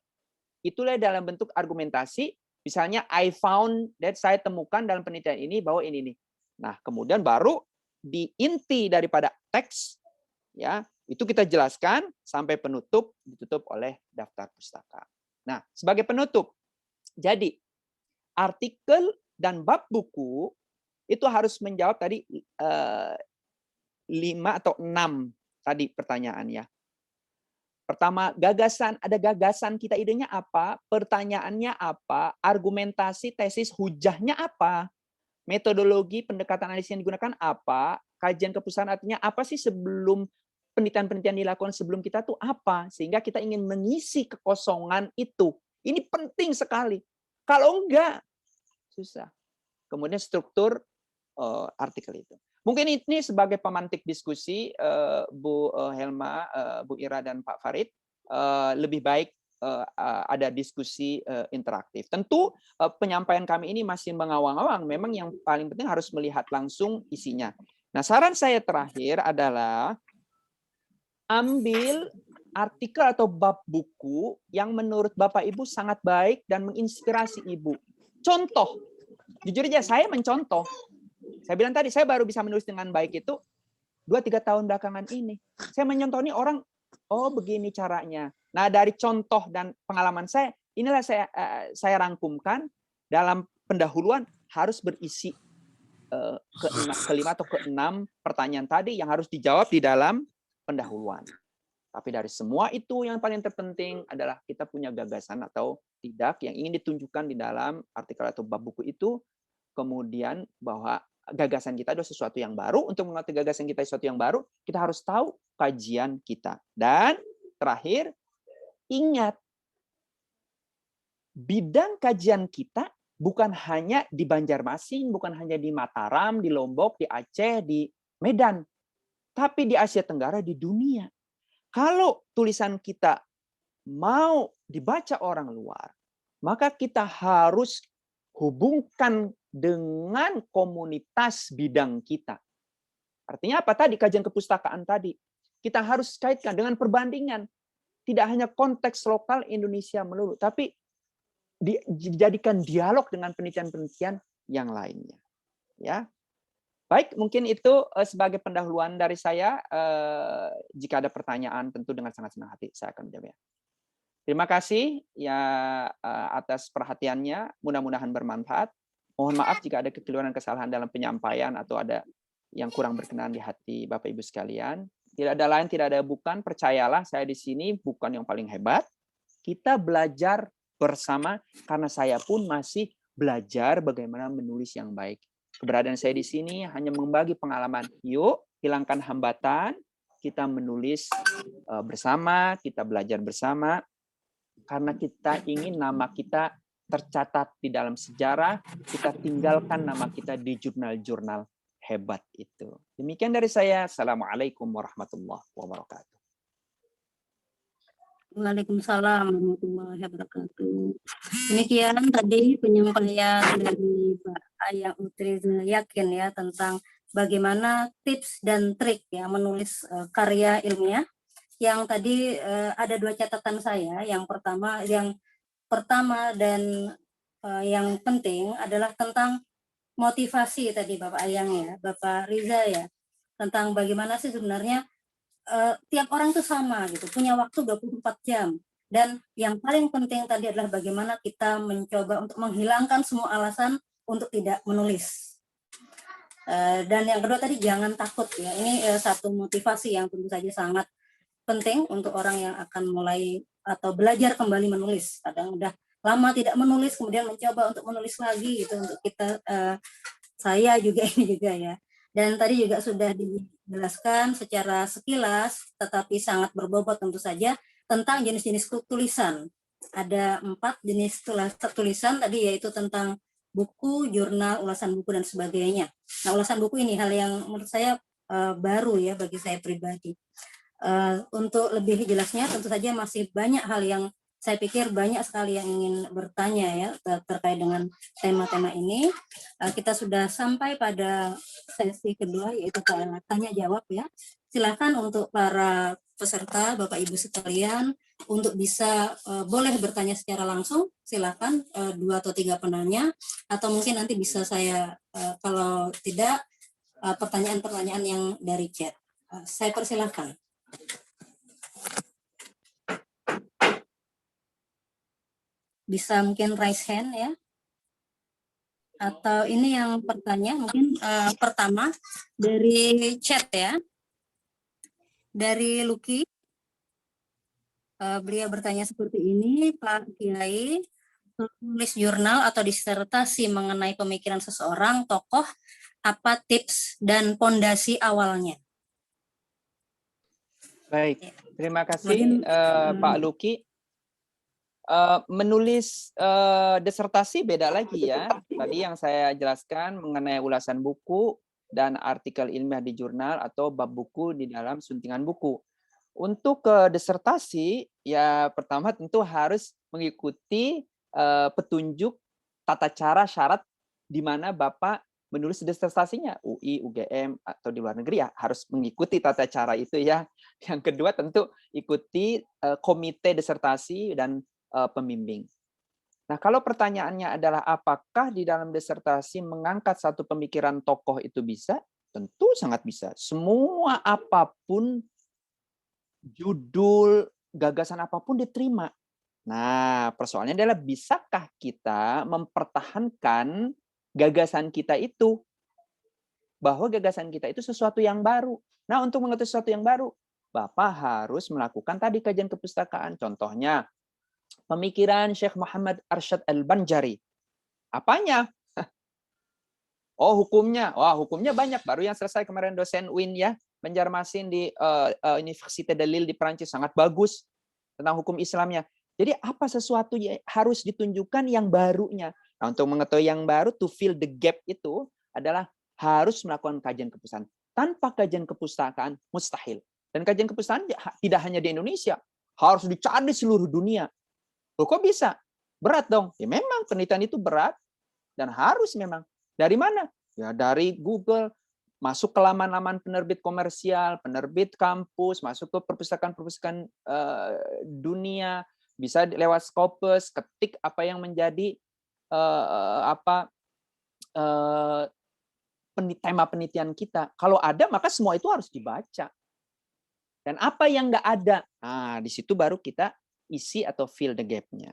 itulah dalam bentuk argumentasi. Misalnya, I found that, saya temukan dalam penelitian ini bahwa ini nih. Nah, kemudian baru di inti daripada teks, ya itu kita jelaskan sampai penutup, ditutup oleh daftar pustaka. Nah, sebagai penutup, jadi artikel dan bab buku itu harus menjawab tadi 5 atau 6 tadi pertanyaannya. Pertama, ada gagasan kita, idenya apa, pertanyaannya apa, argumentasi, tesis, hujahnya apa, metodologi pendekatan analisis yang digunakan apa, kajian kepustakaan artinya apa sih sebelum penelitian-penelitian dilakukan sebelum kita tuh apa, sehingga kita ingin mengisi kekosongan itu. Ini penting sekali. Kalau enggak, susah. Kemudian struktur artikel itu. Mungkin ini sebagai pemantik diskusi, Bu Helma, Bu Ira, dan Pak Farid, lebih baik ada diskusi interaktif. Tentu penyampaian kami ini masih mengawang-awang, memang yang paling penting harus melihat langsung isinya. Nah, saran saya terakhir adalah ambil artikel atau bab buku yang menurut Bapak Ibu sangat baik dan menginspirasi Ibu. Contoh, jujur aja saya mencontoh. Saya bilang tadi, saya baru bisa menulis dengan baik itu 2-3 tahun belakangan ini. Saya menyontoh nih orang, oh begini caranya. Nah, dari contoh dan pengalaman saya, inilah saya rangkumkan dalam pendahuluan harus berisi kelima atau keenam pertanyaan tadi yang harus dijawab di dalam pendahuluan. Tapi dari semua itu yang paling terpenting adalah kita punya gagasan atau tidak yang ingin ditunjukkan di dalam artikel atau bab buku itu, kemudian bahwa gagasan kita adalah sesuatu yang baru. Untuk mengerti gagasan kita sesuatu yang baru, kita harus tahu kajian kita. Dan terakhir, ingat, bidang kajian kita bukan hanya di Banjarmasin, bukan hanya di Mataram, di Lombok, di Aceh, di Medan, tapi di Asia Tenggara, di dunia. Kalau tulisan kita mau dibaca orang luar, maka kita harus hubungkan dengan komunitas bidang kita. Artinya apa tadi kajian kepustakaan tadi? Kita harus kaitkan dengan perbandingan. Tidak hanya konteks lokal Indonesia melulu, tapi dijadikan dialog dengan penelitian-penelitian yang lainnya. Ya, baik, mungkin itu sebagai pendahuluan dari saya. Jika ada pertanyaan, tentu dengan sangat senang hati saya akan menjawabnya. Terima kasih ya atas perhatiannya. Mudah-mudahan bermanfaat. Mohon maaf jika ada kekeliruan dan kesalahan dalam penyampaian atau ada yang kurang berkenan di hati Bapak Ibu sekalian. Tidak ada lain, tidak ada bukan. Percayalah, saya di sini bukan yang paling hebat. Kita belajar bersama karena saya pun masih belajar bagaimana menulis yang baik. Keberadaan saya di sini hanya membagi pengalaman. Yuk, hilangkan hambatan. Kita menulis bersama, kita belajar bersama. Karena kita ingin nama kita tercatat di dalam sejarah, kita tinggalkan nama kita di jurnal-jurnal hebat itu. Demikian dari saya. Assalamualaikum warahmatullahi wabarakatuh. Waalaikumsalam warahmatullahi wabarakatuh. Demikian tadi penyampaian dari Pak Ayang Utriza Yakin ya tentang bagaimana tips dan trik ya menulis karya ilmiah. Yang tadi ada dua catatan saya. Yang pertama dan yang penting adalah tentang motivasi tadi Bapak Ayang ya, Bapak Riza ya, tentang bagaimana sih sebenarnya tiap orang itu sama gitu, punya waktu 24 jam. Dan yang paling penting tadi adalah bagaimana kita mencoba untuk menghilangkan semua alasan untuk tidak menulis. Dan yang kedua tadi jangan takut ya, ini satu motivasi yang tentu saja sangat penting untuk orang yang akan mulai atau belajar kembali menulis. Kadang udah lama tidak menulis, kemudian mencoba untuk menulis lagi gitu untuk kita, saya juga ini juga ya. Dan tadi juga sudah dijelaskan secara sekilas, tetapi sangat berbobot tentu saja tentang jenis-jenis tulisan. Ada 4 jenis tulisan tadi, yaitu tentang buku, jurnal, ulasan buku dan sebagainya. Nah, ulasan buku ini hal yang menurut saya baru ya bagi saya pribadi. Untuk lebih jelasnya tentu saja masih banyak hal yang saya pikir banyak sekali yang ingin bertanya ya terkait dengan tema-tema ini. Kita sudah sampai pada sesi kedua yaitu tanya jawab ya. Silakan untuk para peserta Bapak Ibu sekalian untuk bisa boleh bertanya secara langsung, silakan 2 atau 3 penanya, atau mungkin nanti bisa saya kalau tidak pertanyaan-pertanyaan yang dari chat. Saya persilahkan. Bisa mungkin raise hand ya. Atau ini yang bertanya mungkin pertama dari chat ya. Dari Lucky. Beliau bertanya seperti ini, Pak Kiai, menulis jurnal atau disertasi mengenai pemikiran seseorang, tokoh, apa tips dan pondasi awalnya? Baik, terima kasih Pak Lucky. Menulis disertasi beda lagi ya. Tadi yang saya jelaskan mengenai ulasan buku dan artikel ilmiah di jurnal atau bab buku di dalam suntingan buku. Untuk disertasi ya pertama tentu harus mengikuti petunjuk tata cara syarat di mana Bapak menulis disertasinya, UI, UGM atau di luar negeri ya harus mengikuti tata cara itu ya. Yang kedua tentu ikuti komite disertasi dan pembimbing. Nah, kalau pertanyaannya adalah apakah di dalam disertasi mengangkat satu pemikiran tokoh itu bisa? Tentu sangat bisa. Semua apapun, judul, gagasan apapun diterima. Nah, persoalannya adalah bisakah kita mempertahankan gagasan kita itu? Bahwa gagasan kita itu sesuatu yang baru. Nah, untuk mengetahui sesuatu yang baru, Bapak harus melakukan tadi kajian kepustakaan. Contohnya, pemikiran Syekh Muhammad Arsyad Al-Banjari. Apanya? Oh, hukumnya. Wah, hukumnya banyak. Baru yang selesai kemarin dosen UIN ya, Banjarmasin di Université de Lille di Prancis, sangat bagus tentang hukum Islamnya. Jadi apa sesuatu yang harus ditunjukkan yang barunya? Nah, untuk mengetahui yang baru, to fill the gap itu adalah harus melakukan kajian kepustakaan. Tanpa kajian kepustakaan, mustahil. Dan kajian kepustakaan tidak hanya di Indonesia, harus dicari di seluruh dunia. Loh, kok bisa? Berat dong. Ya memang penelitian itu berat dan harus memang. Dari mana? Ya dari Google, masuk ke laman-laman penerbit komersial, penerbit kampus, masuk ke perpustakaan-perpustakaan dunia, bisa lewat Scopus, ketik apa yang menjadi tema penelitian kita. Kalau ada, maka semua itu harus dibaca. Dan apa yang nggak ada, nah di situ baru kita isi atau fill the gap-nya.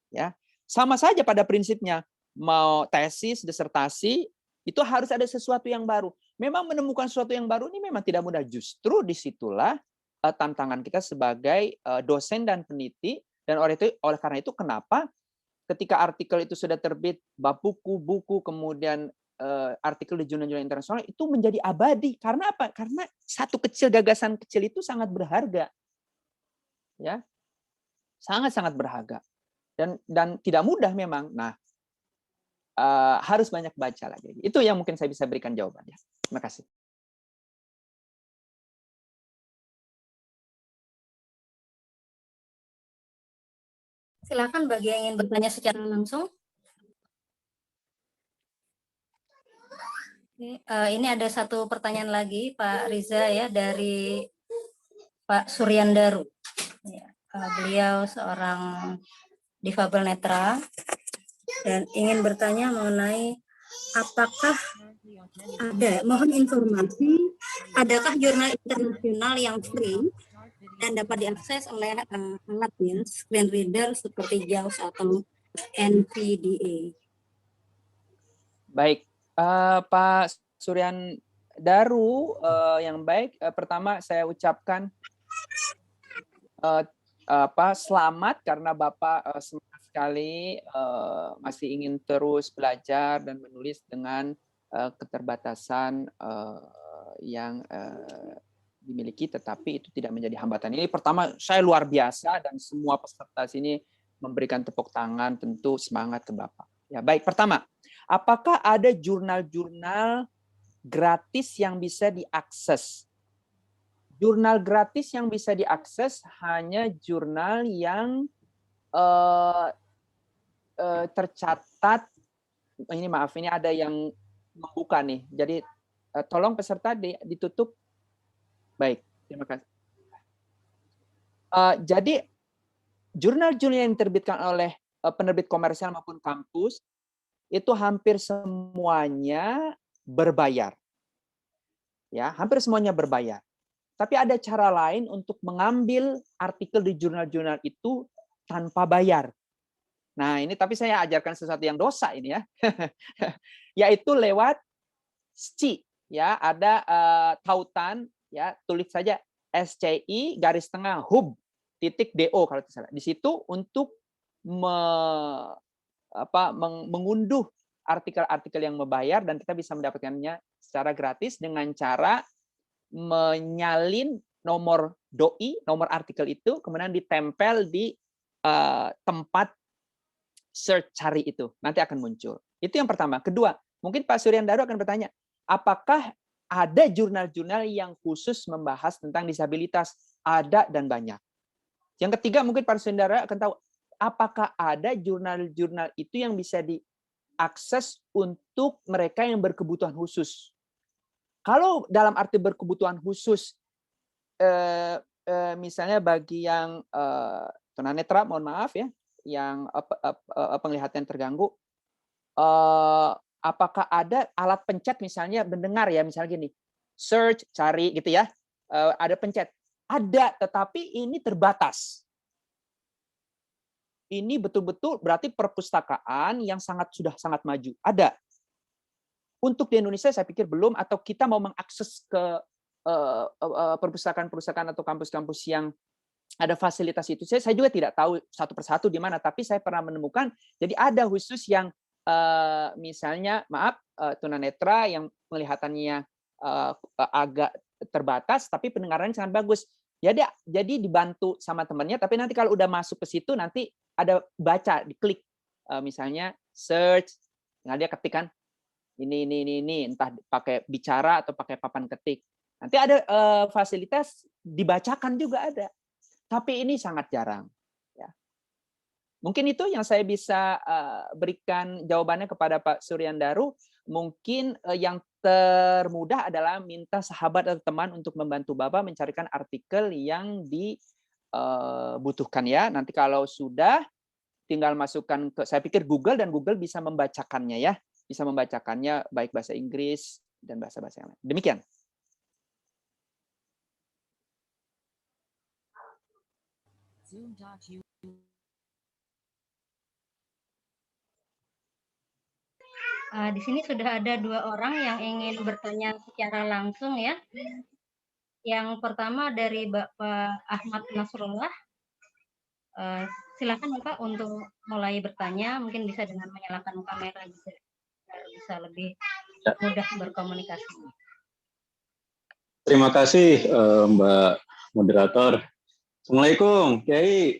Ya, sama saja pada prinsipnya. Mau tesis, disertasi, itu harus ada sesuatu yang baru. Memang menemukan sesuatu yang baru ini memang tidak mudah. Justru disitulah tantangan kita sebagai dosen dan peneliti. Dan oleh karena itu kenapa ketika artikel itu sudah terbit, bab buku, kemudian artikel di jurnal-jurnal internasional itu menjadi abadi. Karena apa? Karena satu gagasan kecil itu sangat berharga. Ya. Sangat-sangat berharga. Dan tidak mudah memang. Nah, harus banyak baca lagi. Itu yang mungkin saya bisa berikan jawabannya. Terima kasih. Silakan bagi yang ingin bertanya secara langsung. Ini ada satu pertanyaan lagi, Pak Riza, ya, dari Pak Suryandaru. Ya, beliau seorang difabel netra dan ingin bertanya mengenai apakah mohon informasi, adakah jurnal internasional yang free dan dapat diakses oleh alat screen reader seperti JAWS atau NVDA? Baik, Pak Suryan Daru, yang baik. Pertama saya ucapkan selamat karena Bapak semangat sekali masih ingin terus belajar dan menulis dengan keterbatasan yang dimiliki, tetapi itu tidak menjadi hambatan. Ini pertama saya luar biasa dan semua peserta sini memberikan tepuk tangan, tentu semangat ke Bapak. Ya baik, pertama. Apakah ada jurnal-jurnal gratis yang bisa diakses? Jurnal gratis yang bisa diakses hanya jurnal yang tercatat. Ini maaf, ini ada yang membuka nih. Jadi tolong peserta ditutup. Baik, terima kasih. Jadi jurnal-jurnal yang diterbitkan oleh penerbit komersial maupun kampus itu hampir semuanya berbayar. Ya, hampir semuanya berbayar. Tapi ada cara lain untuk mengambil artikel di jurnal-jurnal itu tanpa bayar. Nah, ini tapi saya ajarkan sesuatu yang dosa ini ya. Yaitu lewat SCI, ya, ada tautan, ya, tulis saja SCI_hub.do kalau tidak salah. Di situ untuk mengunduh artikel-artikel yang membayar dan kita bisa mendapatkannya secara gratis dengan cara menyalin nomor doi, nomor artikel itu, kemudian ditempel di tempat search cari itu. Nanti akan muncul. Itu yang pertama. Kedua, mungkin Pak Suryandaru akan bertanya, apakah ada jurnal-jurnal yang khusus membahas tentang disabilitas? Ada dan banyak. Yang ketiga, mungkin Pak Suryandaru akan tahu, apakah ada jurnal-jurnal itu yang bisa diakses untuk mereka yang berkebutuhan khusus? Kalau dalam arti berkebutuhan khusus, misalnya bagi yang tunanetra, mohon maaf ya, yang penglihatan terganggu, apakah ada alat pencet misalnya mendengar ya, misalnya gini, search, cari gitu ya, ada pencet. Ada, tetapi ini terbatas. Ini betul-betul berarti perpustakaan yang sudah sangat maju. Ada. Untuk di Indonesia saya pikir belum, atau kita mau mengakses ke perpustakaan-perpustakaan atau kampus-kampus yang ada fasilitas itu. Saya juga tidak tahu satu persatu di mana, tapi saya pernah menemukan, jadi ada khusus yang misalnya, maaf, tunanetra yang penglihatannya agak terbatas, tapi pendengarannya sangat bagus. Jadi dibantu sama temannya, tapi nanti kalau udah masuk ke situ, nanti ada baca, diklik misalnya search, nah dia ketikkan ini, entah pakai bicara atau pakai papan ketik. Nanti ada fasilitas dibacakan juga ada, tapi ini sangat jarang. Ya. Mungkin itu yang saya bisa berikan jawabannya kepada Pak Suryandaru. Mungkin yang termudah adalah minta sahabat atau teman untuk membantu Bapak mencarikan artikel yang dibutuhkan ya. Nanti kalau sudah tinggal masukkan ke, saya pikir Google, dan Google bisa membacakannya ya, bisa membacakannya baik bahasa Inggris dan bahasa-bahasa yang lain. Demikian. Di sini sudah ada 2 orang yang ingin bertanya secara langsung ya. Yang pertama dari Bapak Ahmad Nasrullah. Silakan Bapak untuk mulai bertanya, mungkin bisa dengan menyalakan kamera juga, biar bisa lebih mudah berkomunikasi. Terima kasih Mbak Moderator. Assalamualaikum Kiai.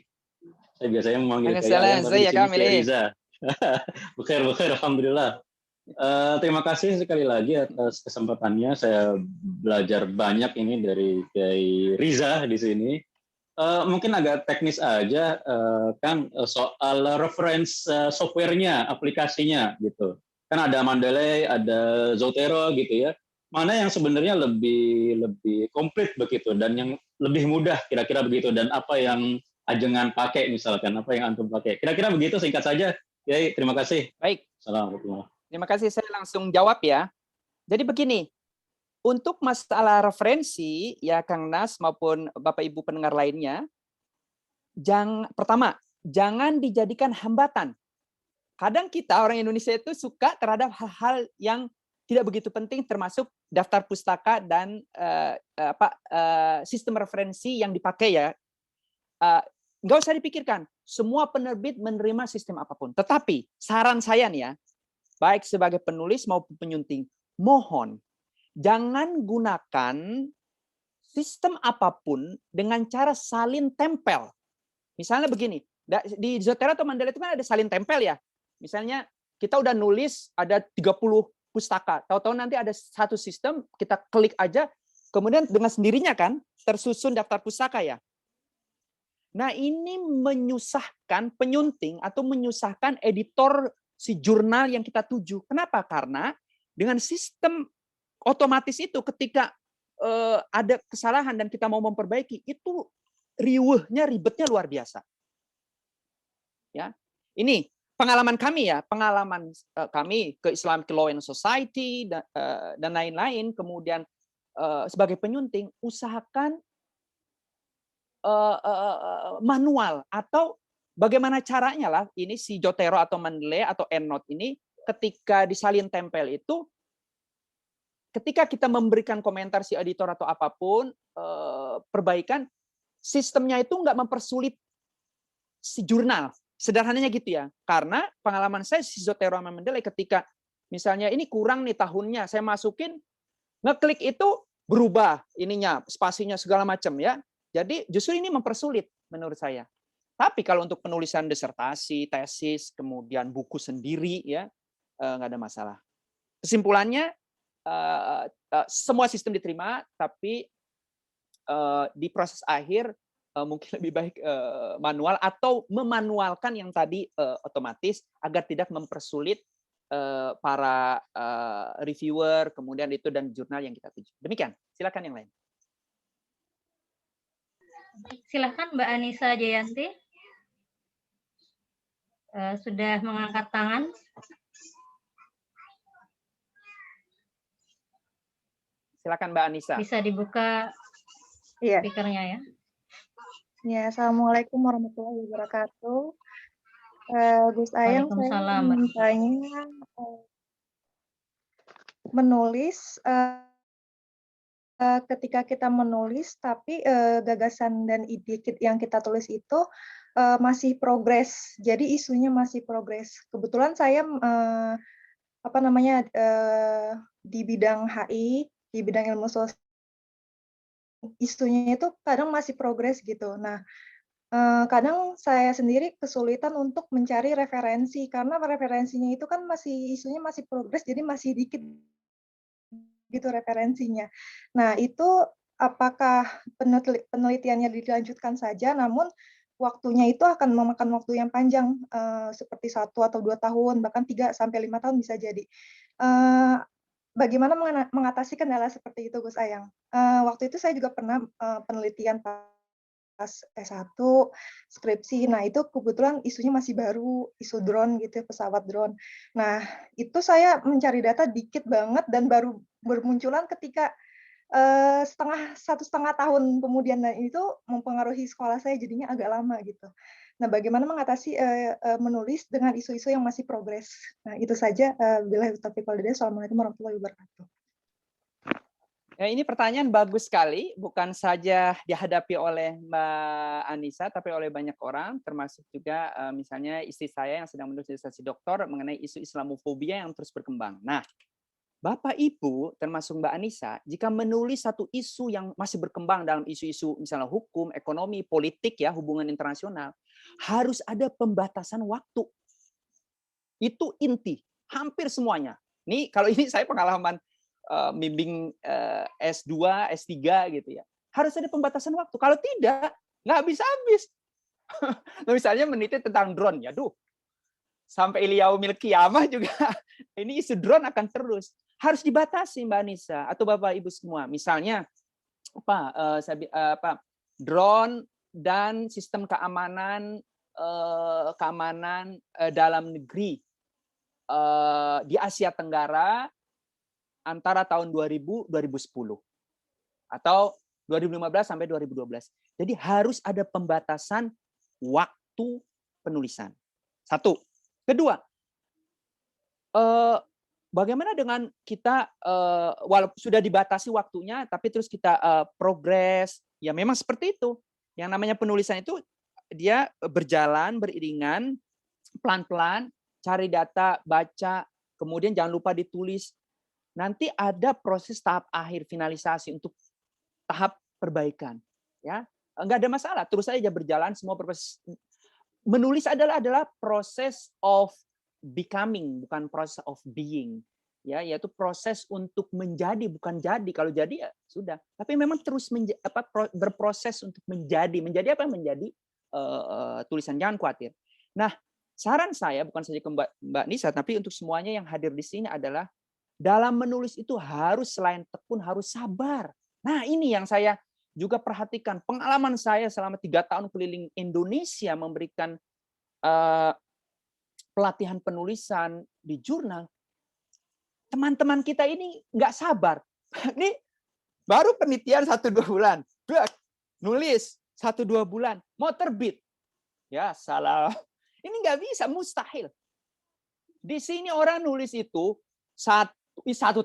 Saya biasanya memanggil Kiai Ayam, tapi di sini Kiai Riza. Bukhair, alhamdulillah. Terima kasih sekali lagi atas kesempatannya. Saya belajar banyak ini dari Kiai Riza di sini. Mungkin agak teknis aja, kan soal reference softwarenya, aplikasinya gitu. Kan ada Mendeley, ada Zotero gitu ya. Mana yang sebenarnya lebih komplit begitu dan yang lebih mudah kira-kira begitu, dan apa yang ajengan pakai misalkan, apa yang antum pakai. Kira-kira begitu, singkat saja. Kiai, terima kasih. Baik. Assalamualaikum. Terima kasih, saya langsung jawab ya. Jadi begini, untuk masalah referensi ya Kang Nas maupun Bapak Ibu pendengar lainnya, pertama, jangan dijadikan hambatan. Kadang kita orang Indonesia itu suka terhadap hal-hal yang tidak begitu penting, termasuk daftar pustaka dan sistem referensi yang dipakai ya. Nggak usah dipikirkan, semua penerbit menerima sistem apapun. Tetapi saran saya nih ya, baik sebagai penulis maupun penyunting, mohon jangan gunakan sistem apapun dengan cara salin tempel. Misalnya begini, di Zotero atau Mendeley itu kan ada salin tempel ya. Misalnya kita udah nulis ada 30 pustaka, tahu-tahu nanti ada satu sistem, kita klik aja, kemudian dengan sendirinya kan tersusun daftar pustaka ya. Nah ini menyusahkan penyunting atau menyusahkan editor si jurnal yang kita tuju. Kenapa? Karena dengan sistem otomatis itu ketika ada kesalahan dan kita mau memperbaiki, itu riuhnya, ribetnya luar biasa. Ya, ini pengalaman kami ya, pengalaman kami ke Islamic Law and Society dan lain-lain. Kemudian sebagai penyunting, usahakan manual atau bagaimana caranya lah ini si Zotero atau Mendeley atau EndNote ini ketika disalin tempel itu, ketika kita memberikan komentar si editor atau apapun perbaikan, sistemnya itu nggak mempersulit si jurnal. Sederhananya gitu ya. Karena pengalaman saya si Zotero sama Mendeley ketika misalnya ini kurang nih tahunnya, saya masukin, ngeklik itu berubah ininya, spasinya segala macam ya. Jadi justru ini mempersulit menurut saya. Tapi kalau untuk penulisan disertasi, tesis, kemudian buku sendiri ya nggak ada masalah. Kesimpulannya semua sistem diterima, tapi di proses akhir mungkin lebih baik manual atau memanualkan yang tadi otomatis agar tidak mempersulit para reviewer, kemudian itu dan jurnal yang kita tuju. Demikian. Silakan yang lain. Silakan Mbak Anissa Jayanti. Sudah mengangkat tangan. Silakan Mbak Anissa. Bisa dibuka speakernya ya. Ya, Assalamualaikum warahmatullahi wabarakatuh. Gus Ayang, saya mintanya menulis ketika kita menulis, tapi gagasan dan ide yang kita tulis itu masih progres. Jadi isunya masih progres. Kebetulan saya di bidang HI, di bidang ilmu sosial, isunya itu kadang masih progres gitu. Nah, Kadang saya sendiri kesulitan untuk mencari referensi, karena referensinya itu kan isunya masih progres, jadi masih dikit gitu referensinya. Nah, itu apakah penelitiannya dilanjutkan saja, namun waktunya itu akan memakan waktu yang panjang, seperti 1 atau 2 tahun, bahkan 3 sampai 5 tahun bisa jadi. Bagaimana mengatasi kendala seperti itu, Gus Ayang? Waktu itu saya juga pernah, penelitian pas S1, skripsi. Nah, itu kebetulan isunya masih baru, isu drone gitu ya, pesawat drone. Nah, itu saya mencari data dikit banget dan baru bermunculan ketika 1,5 tahun kemudian, dan itu mempengaruhi sekolah saya jadinya agak lama gitu. Nah, bagaimana mengatasi menulis dengan isu-isu yang masih progres? Nah, itu saja. Billahi taufiq wal hidayah. Assalamualaikum warahmatullahi wabarakatuh. Ini pertanyaan bagus sekali, bukan saja dihadapi oleh Mbak Anissa, tapi oleh banyak orang, termasuk juga misalnya istri saya yang sedang menulis disertasi doktor mengenai isu Islamofobia yang terus berkembang. Nah, Bapak Ibu, termasuk Mbak Anissa, jika menulis satu isu yang masih berkembang dalam isu-isu misalnya hukum, ekonomi, politik, ya, hubungan internasional, harus ada pembatasan waktu. Itu inti, hampir semuanya. Nih, kalau ini saya pengalaman bimbing S2, S3 gitu ya. Harus ada pembatasan waktu. Kalau tidak, nggak habis-habis. Misalnya meneliti tentang drone, ya sampai Yaumil Qiyamah juga ini isu drone akan terus. Harus dibatasi, Mbak Anissa atau Bapak Ibu semua. Misalnya drone dan sistem keamanan dalam negeri di Asia Tenggara antara tahun 2000-2010 atau 2015 sampai 2012. Jadi harus ada pembatasan waktu penulisan. Satu. Kedua, bagaimana dengan kita walaupun sudah dibatasi waktunya, tapi terus kita progres? Ya memang seperti itu. Yang namanya penulisan itu dia berjalan beriringan, pelan-pelan, cari data, baca, kemudian jangan lupa ditulis. Nanti ada proses tahap akhir finalisasi untuk tahap perbaikan, ya nggak ada masalah, terus saja berjalan semua proses. Menulis adalah proses of becoming, bukan proses of being, ya, yaitu proses untuk menjadi, bukan jadi. Kalau jadi ya sudah, tapi memang terus berproses untuk menjadi apa yang menjadi tulisan, jangan khawatir. Nah, saran saya bukan saja ke Mbak Nisa, tapi untuk semuanya yang hadir di sini adalah dalam menulis itu harus selain tekun, harus sabar. Nah, ini yang saya juga perhatikan. Pengalaman saya selama 3 tahun keliling Indonesia memberikan pelatihan penulisan di jurnal. Teman-teman kita ini nggak sabar. Ini baru penelitian 1-2 bulan. Nulis 1-2 bulan. Mau terbit. Ya, salah. Ini nggak bisa, mustahil. Di sini orang nulis itu 1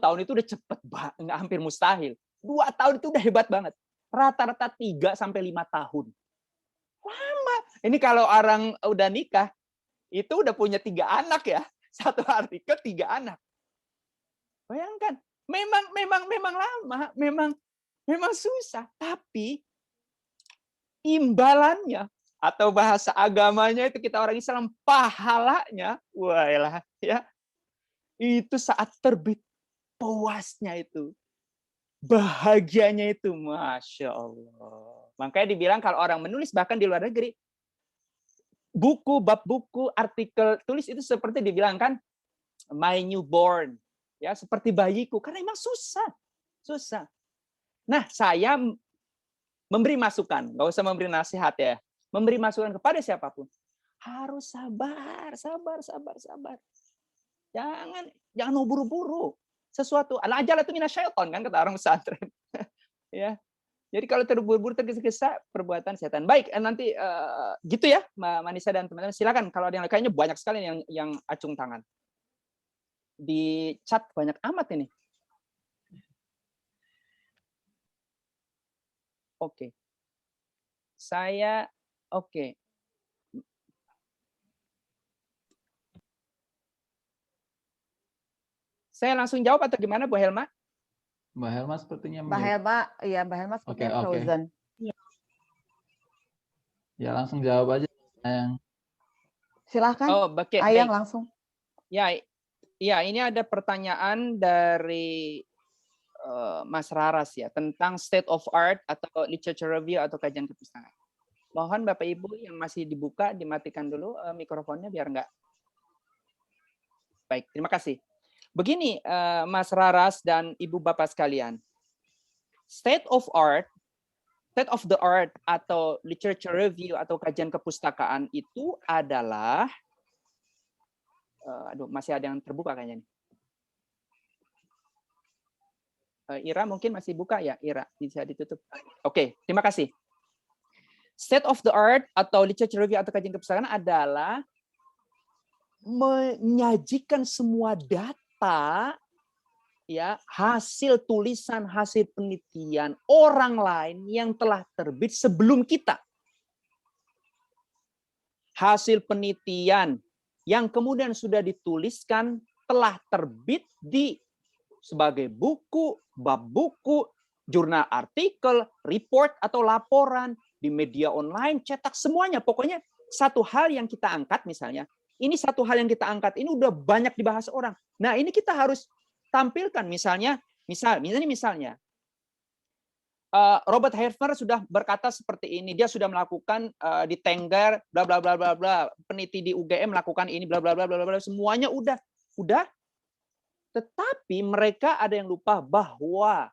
tahun itu udah cepet, nggak, hampir mustahil. 2 tahun itu udah hebat banget. Rata-rata 3 sampai 5 tahun. Lama. Ini kalau orang udah nikah, itu udah punya 3 anak ya. 1 artikel 3 anak. Bayangkan, memang lama, memang susah. Tapi imbalannya atau bahasa agamanya itu kita orang Islam, pahalanya, wah ya. Itu saat terbit, puasnya itu, bahagianya itu, Masya Allah. Makanya dibilang kalau orang menulis bahkan di luar negeri, buku, bab buku, artikel tulis itu seperti dibilang kan, my newborn, ya seperti bayiku, karena memang susah. Nah, saya memberi masukan, nggak usah memberi nasihat ya, memberi masukan kepada siapapun, harus sabar. Jangan mau buru-buru. Sesuatu al-ajalatu minasyaiton kan kata orang pesantren. Ya. Jadi kalau terburu-buru tergesa-gesa perbuatan setan. Baik, nanti gitu ya Mbak Manisa dan teman-teman. Silakan kalau ada yang kayaknya banyak sekali yang acung tangan. Di chat banyak amat ini. Oke. Saya oke. Saya langsung jawab atau gimana, Bu Helma? Mbak Helma sepertinya Mbak Helma sepertinya frozen. Ya langsung jawab aja, Ayang. Silahkan, Oh, oke, Ayang baik. langsung. Ya, ini ada pertanyaan dari Mas Raras ya tentang state of art atau literature review atau kajian kepustakaan. Mohon Bapak Ibu yang masih dibuka dimatikan dulu mikrofonnya biar enggak. Baik, terima kasih. Begini Mas Raras dan Ibu Bapak sekalian. State of the art atau literature review atau kajian kepustakaan itu adalah masih ada yang terbuka kayaknya nih. Ira mungkin masih buka ya, Ira bisa ditutup. Oke, terima kasih. State of the art atau literature review atau kajian kepustakaan adalah menyajikan semua data ya, hasil tulisan, hasil penelitian orang lain yang telah terbit sebelum kita. Hasil penelitian yang kemudian sudah dituliskan telah terbit sebagai buku, bab buku, jurnal artikel, report atau laporan di media online, cetak semuanya. Pokoknya satu hal yang kita angkat misalnya, ini satu hal yang kita angkat ini udah banyak dibahas orang. Nah, ini kita harus tampilkan misalnya Robert Hefner sudah berkata seperti ini, dia sudah melakukan di Tengger bla bla bla bla bla, peneliti di UGM melakukan ini bla bla bla bla bla, semuanya udah. Tetapi mereka ada yang lupa bahwa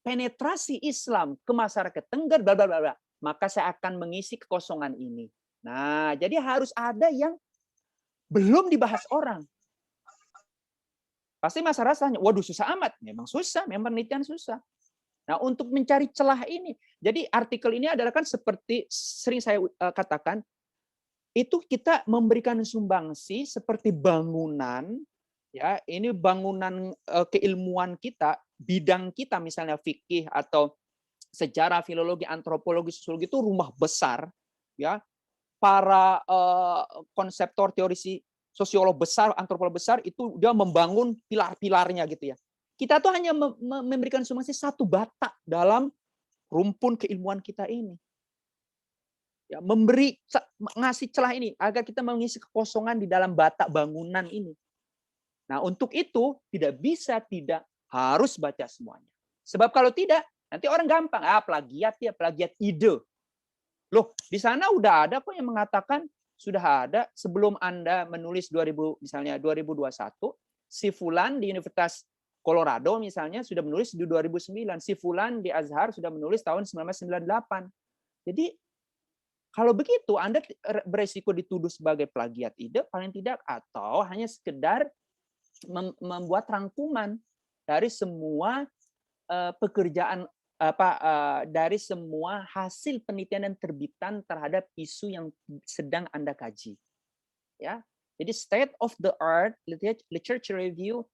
penetrasi Islam ke masyarakat Tengger bla bla bla bla, maka saya akan mengisi kekosongan ini. Nah, jadi harus ada yang belum dibahas orang. Pasti masyarakat tanya, waduh susah amat. Memang susah, memang penelitian susah. Nah, untuk mencari celah ini, jadi artikel ini adalah kan seperti sering saya katakan, itu kita memberikan sumbangsi seperti bangunan, ya ini bangunan keilmuan kita, bidang kita misalnya fikih atau sejarah, filologi, antropologi, sosiologi itu rumah besar, ya para konseptor teorisi sosiolog besar, antropolog besar itu dia membangun pilar-pilarnya gitu ya. Kita tuh hanya memberikan sumbangsi satu batak dalam rumpun keilmuan kita ini. Ya, ngasih celah ini agar kita mengisi kekosongan di dalam batak bangunan ini. Nah, untuk itu tidak harus baca semuanya. Sebab kalau tidak, nanti orang gampang, plagiat ya, plagiat ide. Loh, di sana udah ada kok yang mengatakan sudah ada sebelum Anda menulis misalnya 2021, si Fulan di Universitas Colorado misalnya sudah menulis di 2009, si Fulan di Azhar sudah menulis tahun 1998. Jadi kalau begitu Anda beresiko dituduh sebagai plagiat ide paling tidak, atau hanya sekedar membuat rangkuman dari semua pekerjaan dari semua hasil penelitian dan terbitan terhadap isu yang sedang Anda kaji. Ya. Jadi state of the art literature review,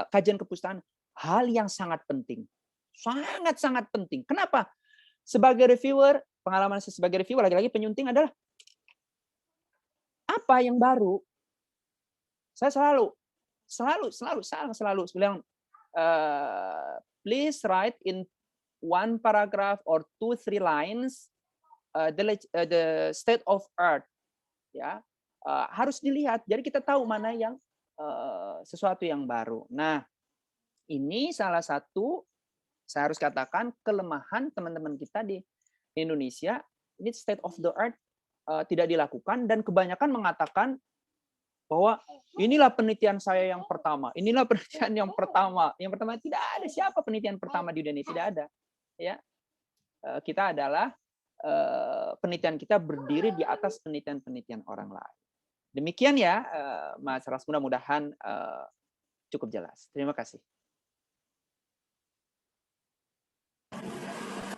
kajian kepustakaan, hal yang sangat penting. Sangat-sangat penting. Kenapa? Sebagai reviewer, pengalaman saya sebagai reviewer lagi-lagi penyunting adalah apa yang baru? Saya selalu bilang please write in one paragraph or 2-3 lines the state of art, ya harus dilihat. Jadi kita tahu mana yang sesuatu yang baru. Nah, ini salah satu saya harus katakan kelemahan teman-teman kita di Indonesia. Ini state of the art tidak dilakukan dan kebanyakan mengatakan bahwa inilah penelitian saya yang pertama, inilah penelitian yang pertama. Yang pertama tidak ada, siapa penelitian pertama di dunia, tidak ada. Ya, kita adalah penelitian kita berdiri di atas penelitian-penelitian orang lain. Demikian ya, Mas Ras, mudah-mudahan cukup jelas. Terima kasih.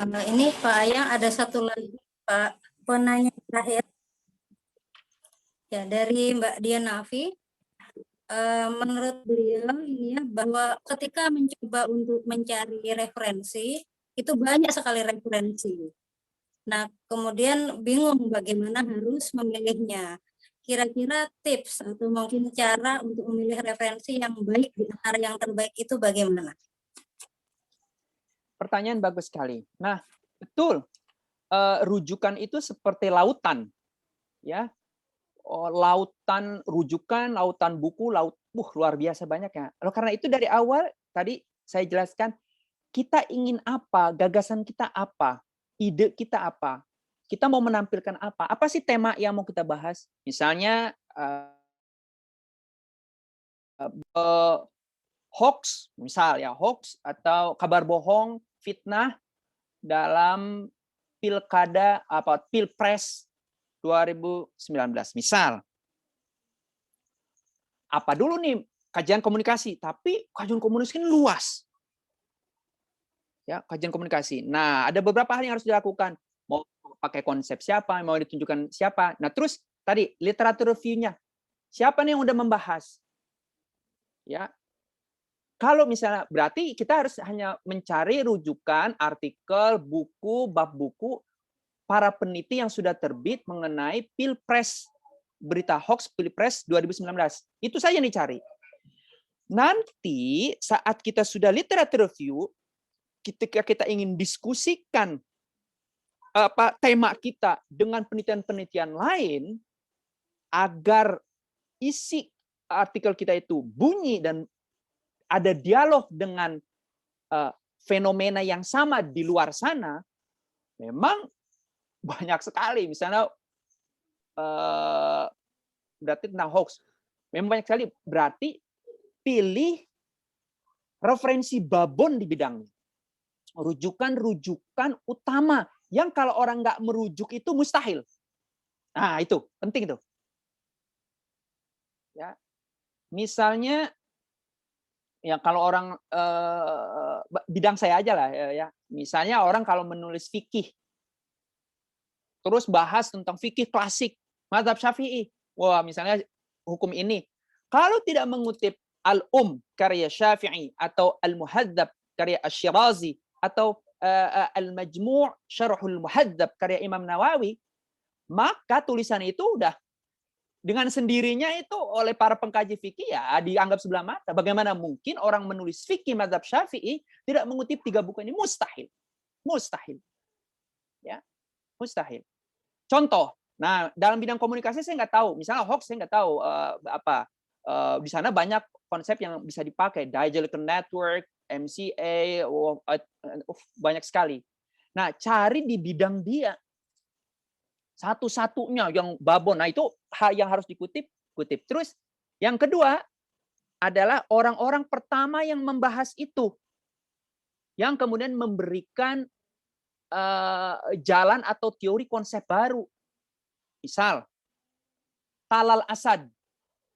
Ini Pak Ayang ada satu lagi Pak penanya terakhir ya dari Mbak Dian Nafi. Menurut beliau ini ya bahwa ketika mencoba untuk mencari referensi itu banyak sekali referensi. Nah kemudian bingung bagaimana harus memilihnya. Kira-kira tips atau mungkin cara untuk memilih referensi yang baik di antara yang terbaik itu bagaimana? Pertanyaan bagus sekali. Nah, betul. rujukan itu seperti lautan, ya. Lautan rujukan, lautan buku, luar biasa banyaknya. Karena itu dari awal tadi saya jelaskan, kita ingin apa, gagasan kita apa, ide kita apa, kita mau menampilkan apa sih tema yang mau kita bahas. Misalnya hoax, misal ya, hoax atau kabar bohong, fitnah dalam Pilpres 2019 misal. Apa dulu nih kajian komunikasi, tapi kajian komunikasi kan luas. Ya, kajian komunikasi. Nah, ada beberapa hal yang harus dilakukan. Mau pakai konsep siapa, mau ditunjukkan siapa. Nah, terus tadi literatur review-nya. Siapa nih yang udah membahas? Ya. Kalau misalnya berarti kita harus hanya mencari rujukan artikel, buku, bab buku para peneliti yang sudah terbit mengenai Pilpres, berita hoax Pilpres 2019. Itu saja yang dicari. Nanti saat kita sudah literatur review, ketika kita ingin diskusikan tema kita dengan penelitian-penelitian lain, agar isi artikel kita itu bunyi dan ada dialog dengan fenomena yang sama di luar sana, memang banyak sekali. Misalnya berarti tentang hoax, memang banyak sekali. Berarti pilih referensi babon di bidangnya, rujukan-rujukan utama yang kalau orang nggak merujuk itu mustahil. Nah, itu penting itu. Ya, misalnya ya kalau orang bidang saya aja lah ya. Misalnya orang kalau menulis fikih, terus bahas tentang fikih klasik, mazhab Syafi'i. Wah, misalnya hukum ini, kalau tidak mengutip karya Syafi'i atau Al-Muhadzab karya Asy-Syirazi atau Al-Majmu' Syarhul Muhadzab karya Imam Nawawi, maka tulisan itu udah dengan sendirinya itu oleh para pengkaji fikih ya dianggap sebelah mata. Bagaimana mungkin orang menulis fikih mazhab Syafi'i tidak mengutip 3 buku ini? Mustahil. Mustahil. Ya, mustahil. Contoh, nah dalam bidang komunikasi saya nggak tahu, misalnya hoax saya nggak tahu di sana banyak konsep yang bisa dipakai, dialectical network, MCA, banyak sekali. Nah, cari di bidang dia satu-satunya yang babon. Nah, itu hal yang harus kutip. Terus yang kedua adalah orang-orang pertama yang membahas itu, yang kemudian memberikan jalan atau teori konsep baru. Misal, Talal Asad.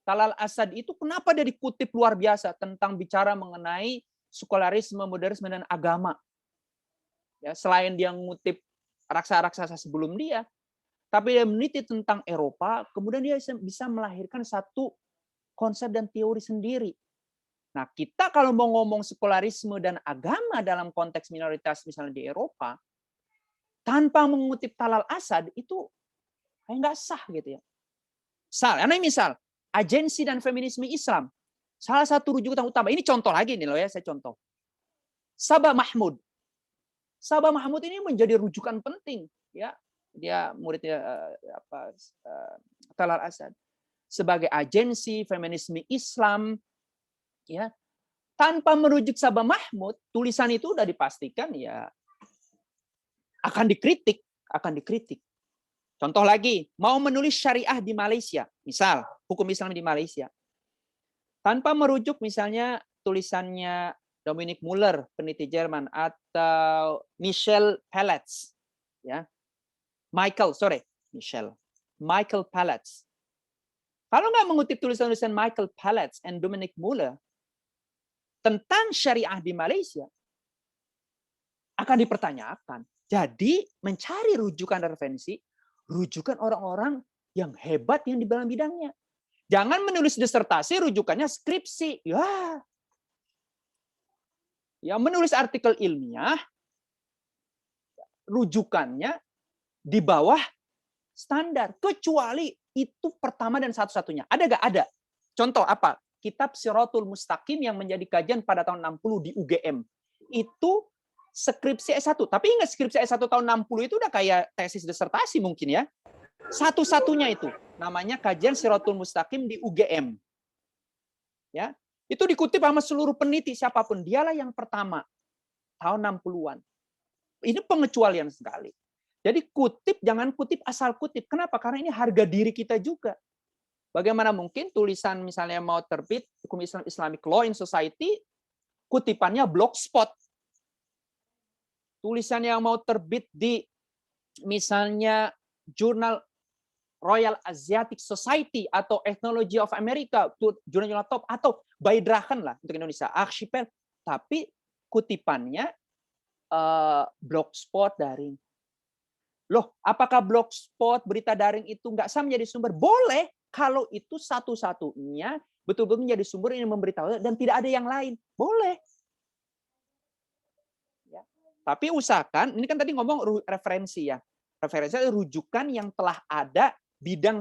Talal Asad itu kenapa dia dikutip luar biasa tentang bicara mengenai sekularisme, modernisme, dan agama. Ya, selain dia mengutip raksasa-raksasa sebelum dia, tapi dia meneliti tentang Eropa, kemudian dia bisa melahirkan satu konsep dan teori sendiri. Nah, kita kalau mau ngomong sekularisme dan agama dalam konteks minoritas misalnya di Eropa, tanpa mengutip Talal Asad, itu kayak nggak sah gitu ya. Misal, agensi dan feminisme Islam. Salah satu rujukan utama, ini contoh lagi nih loh ya, saya contoh. Sabah Mahmud. Sabah Mahmud ini menjadi rujukan penting ya. Dia muridnya Talal Asad sebagai agensi feminisme Islam ya. Tanpa merujuk Sabah Mahmud, tulisan itu udah dipastikan ya akan dikritik. Contoh lagi, mau menulis syariah di Malaysia, misal hukum Islam di Malaysia, tanpa merujuk misalnya tulisannya Dominic Muller, peneliti Jerman, atau Michel Pelletz, ya, Michael Pelletz. Kalau nggak mengutip tulisan-tulisan Michael Pelletz and Dominic Muller tentang syariah di Malaysia, akan dipertanyakan. Jadi mencari rujukan referensi, rujukan orang-orang yang hebat yang di dalam bidangnya. Jangan menulis disertasi, rujukannya skripsi. Ya, menulis artikel ilmiah, rujukannya di bawah standar. Kecuali itu pertama dan satu-satunya. Ada nggak? Ada. Contoh apa? Kitab Siratul Mustaqim yang menjadi kajian pada tahun 60 di UGM. Itu skripsi S1. Tapi ingat skripsi S1 tahun 60 itu udah kayak tesis disertasi mungkin ya. Satu-satunya itu namanya kajian Siratul Mustaqim di UGM. Ya, itu dikutip sama seluruh peneliti siapapun, dialah yang pertama tahun 60-an. Ini pengecualian sekali. Jadi kutip jangan kutip asal kutip. Kenapa? Karena ini harga diri kita juga. Bagaimana mungkin tulisan misalnya mau terbit hukum Islam Islamic Law in Society kutipannya Blogspot. Tulisan yang mau terbit di misalnya jurnal Royal Asiatic Society atau Ethnology of America, jurnal top atau Baidrachen lah untuk Indonesia, Archipel, tapi kutipannya Blogspot daring. Loh, apakah Blogspot berita daring itu nggak sah menjadi sumber? Boleh, kalau itu satu-satunya betul-betul menjadi sumber yang memberitahu dan tidak ada yang lain. Boleh. Ya. Tapi usahakan, ini kan tadi ngomong referensi ya. Referensi adalah rujukan yang telah ada bidang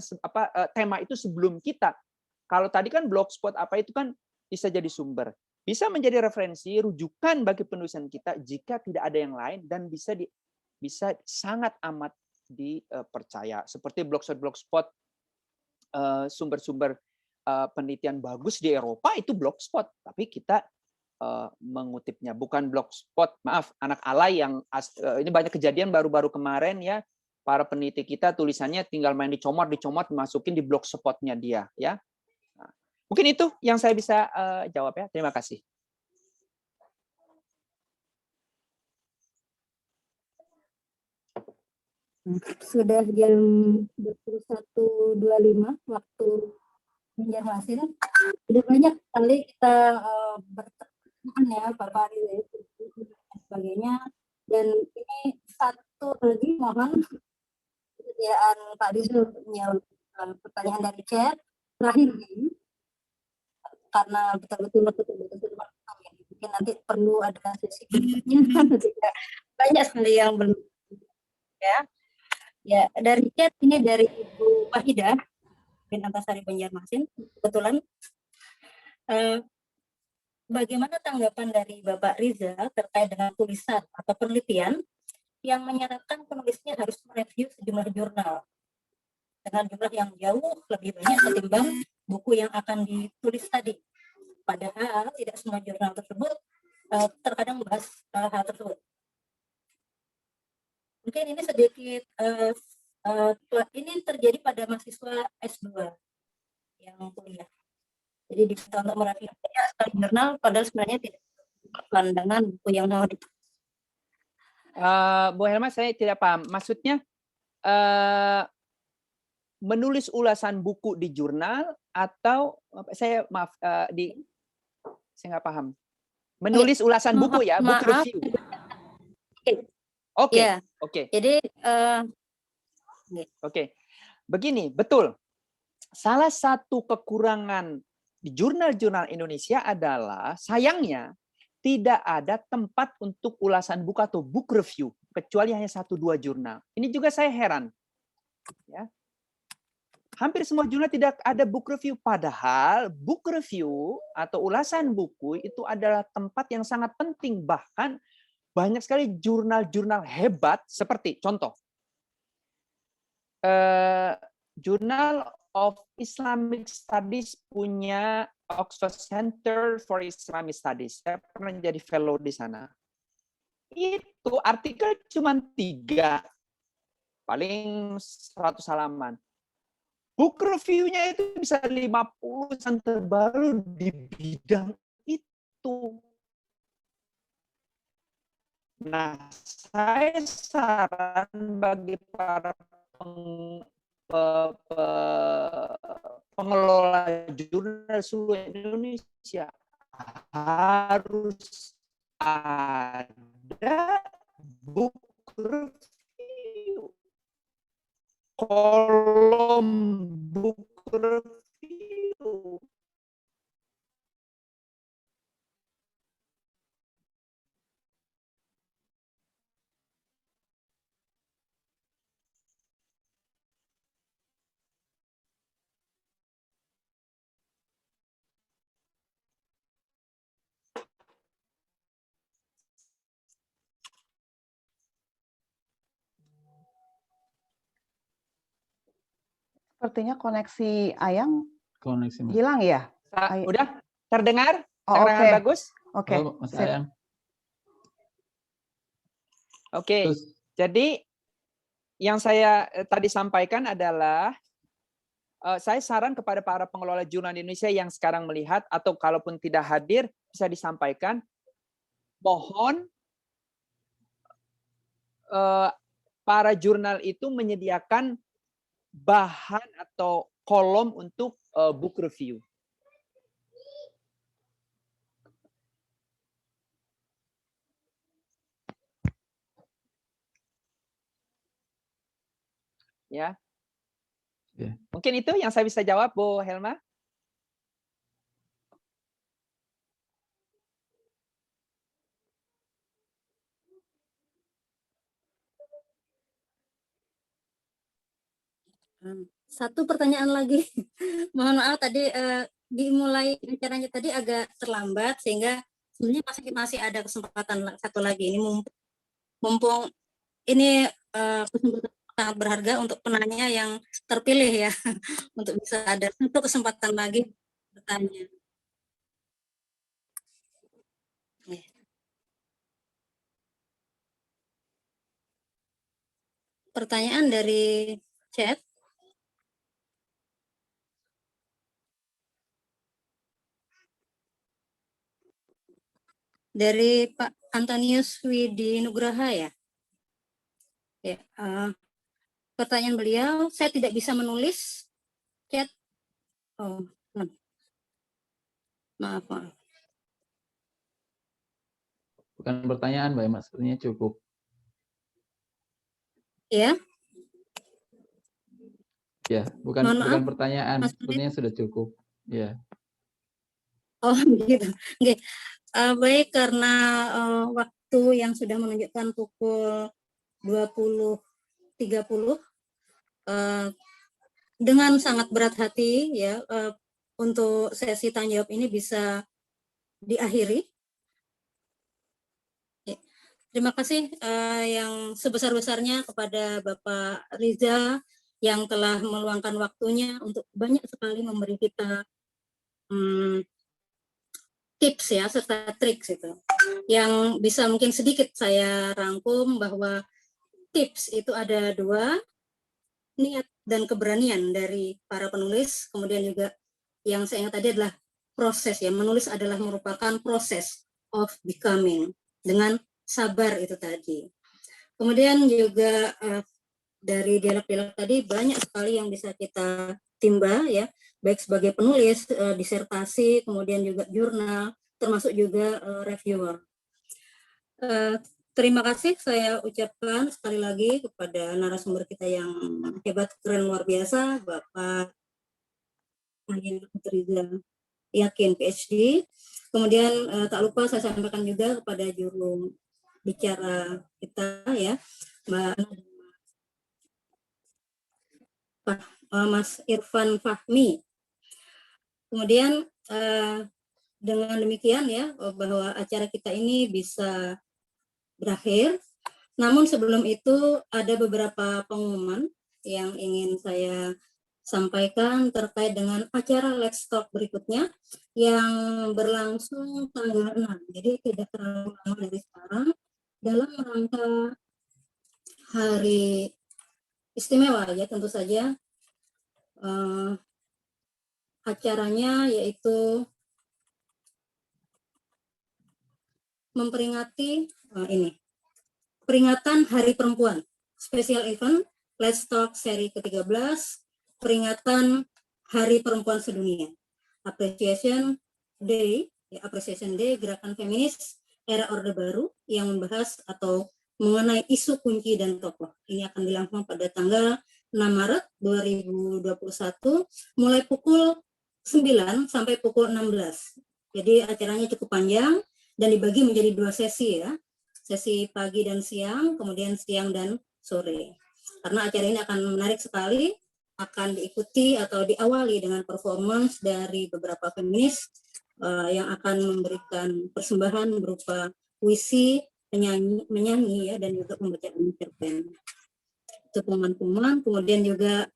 tema itu sebelum kita. Kalau tadi kan Blogspot apa itu kan bisa jadi sumber. Bisa menjadi referensi, rujukan bagi penulisan kita jika tidak ada yang lain dan bisa sangat amat dipercaya. Seperti Blogspot sumber-sumber penelitian bagus di Eropa itu Blogspot, tapi kita mengutipnya bukan Blogspot. Maaf, anak alay yang ini banyak kejadian baru-baru kemarin ya. Para peneliti kita tulisannya tinggal main dicomot, masukin di Blogspotnya dia ya. Nah, mungkin itu yang saya bisa jawab ya. Terima kasih. Sudah jam 21.25 waktu Banjarmasin. Sudah banyak kali kita bertanya ya Bapak Ari dan sebagainya. Dan ini satu lagi mohon kesediaan Pak Rizal untuk menjawab pertanyaan dari chat terakhir ini. Karena betul-betul waktu mungkin nanti perlu ada sesi berikutnya. Banyak sekali yang belum ya. Ya, dari chat ini dari Ibu Wahidah bin Antasari Banjarmasin. Kebetulan bagaimana tanggapan dari Bapak Riza terkait dengan tulisan atau penelitian yang menyarankan penulisnya harus mereview sejumlah jurnal dengan jumlah yang jauh lebih banyak ketimbang buku yang akan ditulis tadi. Padahal tidak semua jurnal tersebut terkadang membahas hal tersebut. Mungkin ini sedikit ini terjadi pada mahasiswa S2 yang kuliah. Jadi diminta untuk mereview sekali jurnal, padahal sebenarnya tidak pandangan buku yang mau ditulis. Bu Helma, saya tidak paham. Maksudnya menulis ulasan buku di jurnal atau saya maaf saya nggak paham. Menulis ulasan buku ya, book review. Oke. Ya. Oke. Jadi Oke. Begini, betul. Salah satu kekurangan di jurnal-jurnal Indonesia adalah sayangnya tidak ada tempat untuk ulasan buku atau book review kecuali hanya 1-2 jurnal. Ini juga saya heran. Ya. Hampir semua jurnal tidak ada book review, padahal book review atau ulasan buku itu adalah tempat yang sangat penting. Bahkan banyak sekali jurnal-jurnal hebat seperti contoh Journal of Islamic Studies punya Oxford Center for Islamic Studies. Saya pernah jadi fellow di sana. Itu artikel cuma 3, paling 100 halaman. Book review-nya itu bisa 50 terbaru di bidang itu. Nah, saya saran bagi para pengelola jurnal seluruh Indonesia harus ada book review, kolom book review. Sepertinya koneksi Ayang Koneksi Mas. hilang ya? Udah terdengar? Oh, Terdengar oke. bagus? Oke. Halo Mas Sip. Ayang. Oke. Terus, Jadi yang saya tadi sampaikan adalah saya saran kepada para pengelola jurnal di Indonesia yang sekarang melihat atau kalaupun tidak hadir bisa disampaikan, mohon para jurnal itu menyediakan bahan atau kolom untuk book review. Ya. Ya. Mungkin itu yang saya bisa jawab, Bu Helma. Satu pertanyaan lagi. Mohon maaf tadi dimulai acaranya tadi agak terlambat sehingga sebenarnya masih ada kesempatan satu lagi. Ini mumpung ini kesempatan sangat berharga untuk penanya yang terpilih ya untuk bisa ada satu kesempatan lagi bertanya. Pertanyaan dari chat. Dari Pak Antonius Widi Nugraha ya. Ya, pertanyaan beliau, saya tidak bisa menulis chat. Oh, maaf. bukan pertanyaan Mbak Mas, sepertinya cukup. Ya. Ya, bukan pertanyaan, Mas sepertinya sudah cukup. Ya. Oh, begitu. Oke. Baik, karena waktu yang sudah menunjukkan pukul 20.30, dengan sangat berat hati ya untuk sesi tanya jawab ini bisa diakhiri. Ya. Terima kasih yang sebesar-besarnya kepada Bapak Riza yang telah meluangkan waktunya untuk banyak sekali memberi kita tips ya serta trik itu. Yang bisa mungkin sedikit saya rangkum bahwa tips itu ada dua, niat dan keberanian dari para penulis, kemudian juga yang saya ingat tadi adalah proses ya, menulis adalah merupakan proses of becoming, dengan sabar itu tadi. Kemudian juga dari dialog-dialog tadi banyak sekali yang bisa kita timba ya, baik sebagai penulis, disertasi, kemudian juga jurnal, termasuk juga reviewer. Terima kasih saya ucapkan sekali lagi kepada narasumber kita yang hebat, keren, luar biasa, Bapak Ayang Otriza Yakin PhD. Kemudian tak lupa saya sampaikan juga kepada juru bicara kita ya, Mbak Mas Irfan Fahmi. Kemudian dengan demikian ya bahwa acara kita ini bisa berakhir. Namun sebelum itu ada beberapa pengumuman yang ingin saya sampaikan terkait dengan acara Let's Talk berikutnya yang berlangsung tanggal 6. Jadi tidak terlalu lama dari sekarang dalam rangka hari istimewa ya, tentu saja acaranya yaitu memperingati peringatan Hari Perempuan, special event Let's Talk seri ke-13, peringatan Hari Perempuan Sedunia, Appreciation Day, Gerakan Feminis Era Orde Baru yang membahas atau mengenai isu kunci dan tokoh. Ini akan dilangsungkan pada tanggal 6 Maret 2021 mulai pukul 9 sampai pukul 16. Jadi acaranya cukup panjang dan dibagi menjadi 2 sesi ya. Sesi pagi dan siang, kemudian siang dan sore. Karena acara ini akan menarik sekali, akan diikuti atau diawali dengan performance dari beberapa feminis yang akan memberikan persembahan berupa puisi, menyanyi ya, dan juga pembacaan cerpen. Itu pengumuman-pengumuman, kemudian juga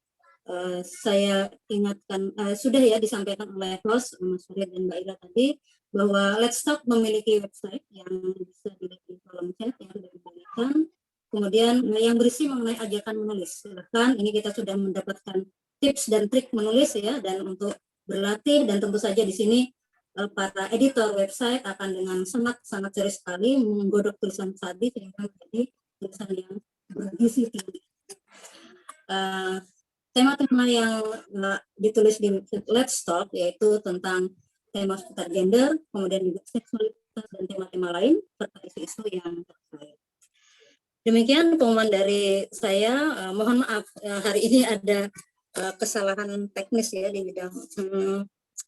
saya ingatkan, sudah ya disampaikan oleh host Mas Farid dan Mbak Ira tadi, bahwa Let's Talk memiliki website yang bisa dilihat di kolom chat yang diberikan. Kemudian yang berisi mengenai ajakan menulis. Silahkan, ini kita sudah mendapatkan tips dan trik menulis ya, dan untuk berlatih, dan tentu saja di sini para editor website akan dengan sangat serius sekali menggodok tulisan tadi sehingga menjadi tulisan yang bergizi tinggi. Tema-tema yang ditulis di website Let's Talk yaitu tentang tema seputar gender, kemudian juga seksualitas dan tema-tema lain serta isu-isu yang terkait. Demikian pengumuman dari saya. Mohon maaf hari ini ada kesalahan teknis ya di bidang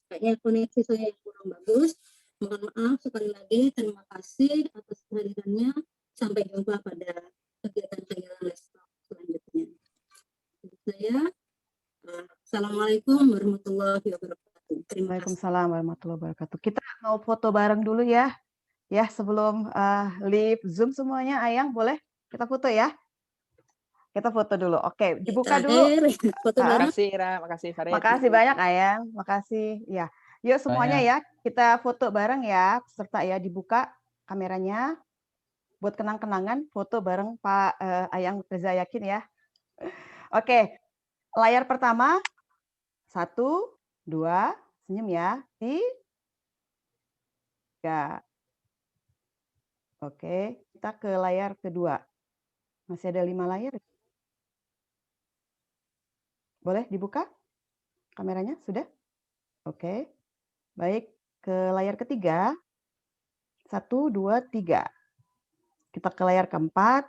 kayaknya koneksi saya yang kurang bagus. Mohon maaf sekali lagi. Terima kasih atas kehadirannya. Sampai jumpa pada kegiatan saya Let's Talk selanjutnya. Saya Assalamualaikum warahmatullahi wabarakatuh. Terima kasih. Waalaikumsalam warahmatullahi wabarakatuh. Kita mau foto bareng dulu ya. Ya, sebelum leave Zoom semuanya, Ayang boleh kita foto ya? Kita foto dulu. Oke, dibuka dulu. Foto bareng. Makasih Ira, makasih Farid. Makasih banyak Ayang, makasih. Ya, yuk semuanya ya, kita foto bareng ya, serta ya dibuka kameranya buat kenang-kenangan foto bareng Pak Ayang Reza Yakin ya. Oke, layar pertama, 1, 2, senyum ya, 3. Oke, kita ke layar kedua. Masih ada 5 layar. Boleh dibuka kameranya? Sudah? Oke. Baik, ke layar ketiga. 1, 2, 3. Kita ke layar keempat.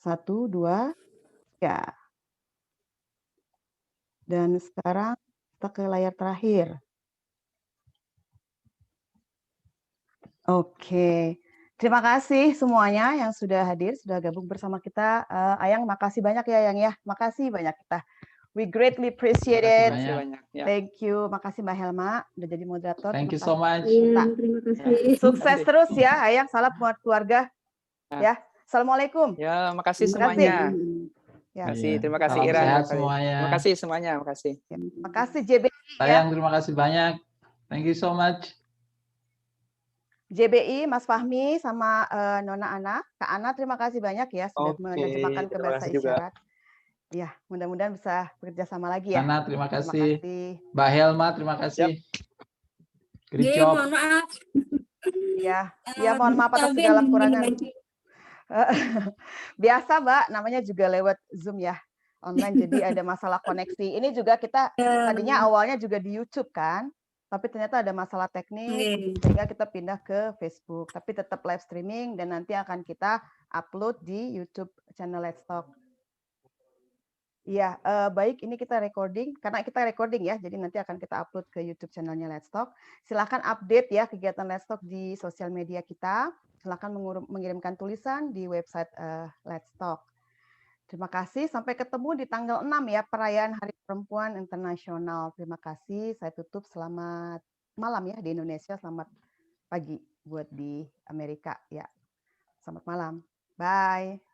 1, 2, 3. Dan sekarang kita ke layar terakhir. Oke. Terima kasih semuanya yang sudah hadir, sudah gabung bersama kita. Ayang, makasih banyak ya, Yang ya. Makasih banyak kita. We greatly appreciate it. Thank you. Makasih Mbak Helma udah jadi moderator. Thank you so much. Terima kasih. Sukses terus ya, Ayang. Salam buat keluarga. Ya. Assalamualaikum. Ya, makasih semuanya. Ya. Terima kasih Salam Ira. sehat semuanya. Terima kasih semuanya, makasih. Makasih JBI Sayang, terima kasih banyak. Thank you so much. JBI, Mas Fahmi, sama Nona Ana. Kak Ana, terima kasih banyak ya sudah menerjemahkan ke bahasa isyarat. Ya, mudah-mudahan bisa bekerja sama lagi ya. Ana, terima kasih. Mbak Helma, terima kasih. Great job. Mohon maaf. Ya, mohon maaf atas segala kekurangan. Biasa, Mbak, namanya juga lewat Zoom ya, online, jadi ada masalah koneksi. Ini juga kita tadinya awalnya juga di YouTube kan, tapi ternyata ada masalah teknis sehingga kita pindah ke Facebook. Tapi tetap live streaming dan nanti akan kita upload di YouTube channel Let's Talk. Iya, baik, ini kita recording, karena kita recording ya, jadi nanti akan kita upload ke YouTube channelnya Let's Talk. Silahkan update ya kegiatan Let's Talk di sosial media kita. Silahkan mengirimkan tulisan di website Let's Talk. Terima kasih, sampai ketemu di tanggal 6 ya, perayaan Hari Perempuan Internasional. Terima kasih, saya tutup. Selamat malam ya di Indonesia, selamat pagi buat di Amerika ya. Selamat malam, bye.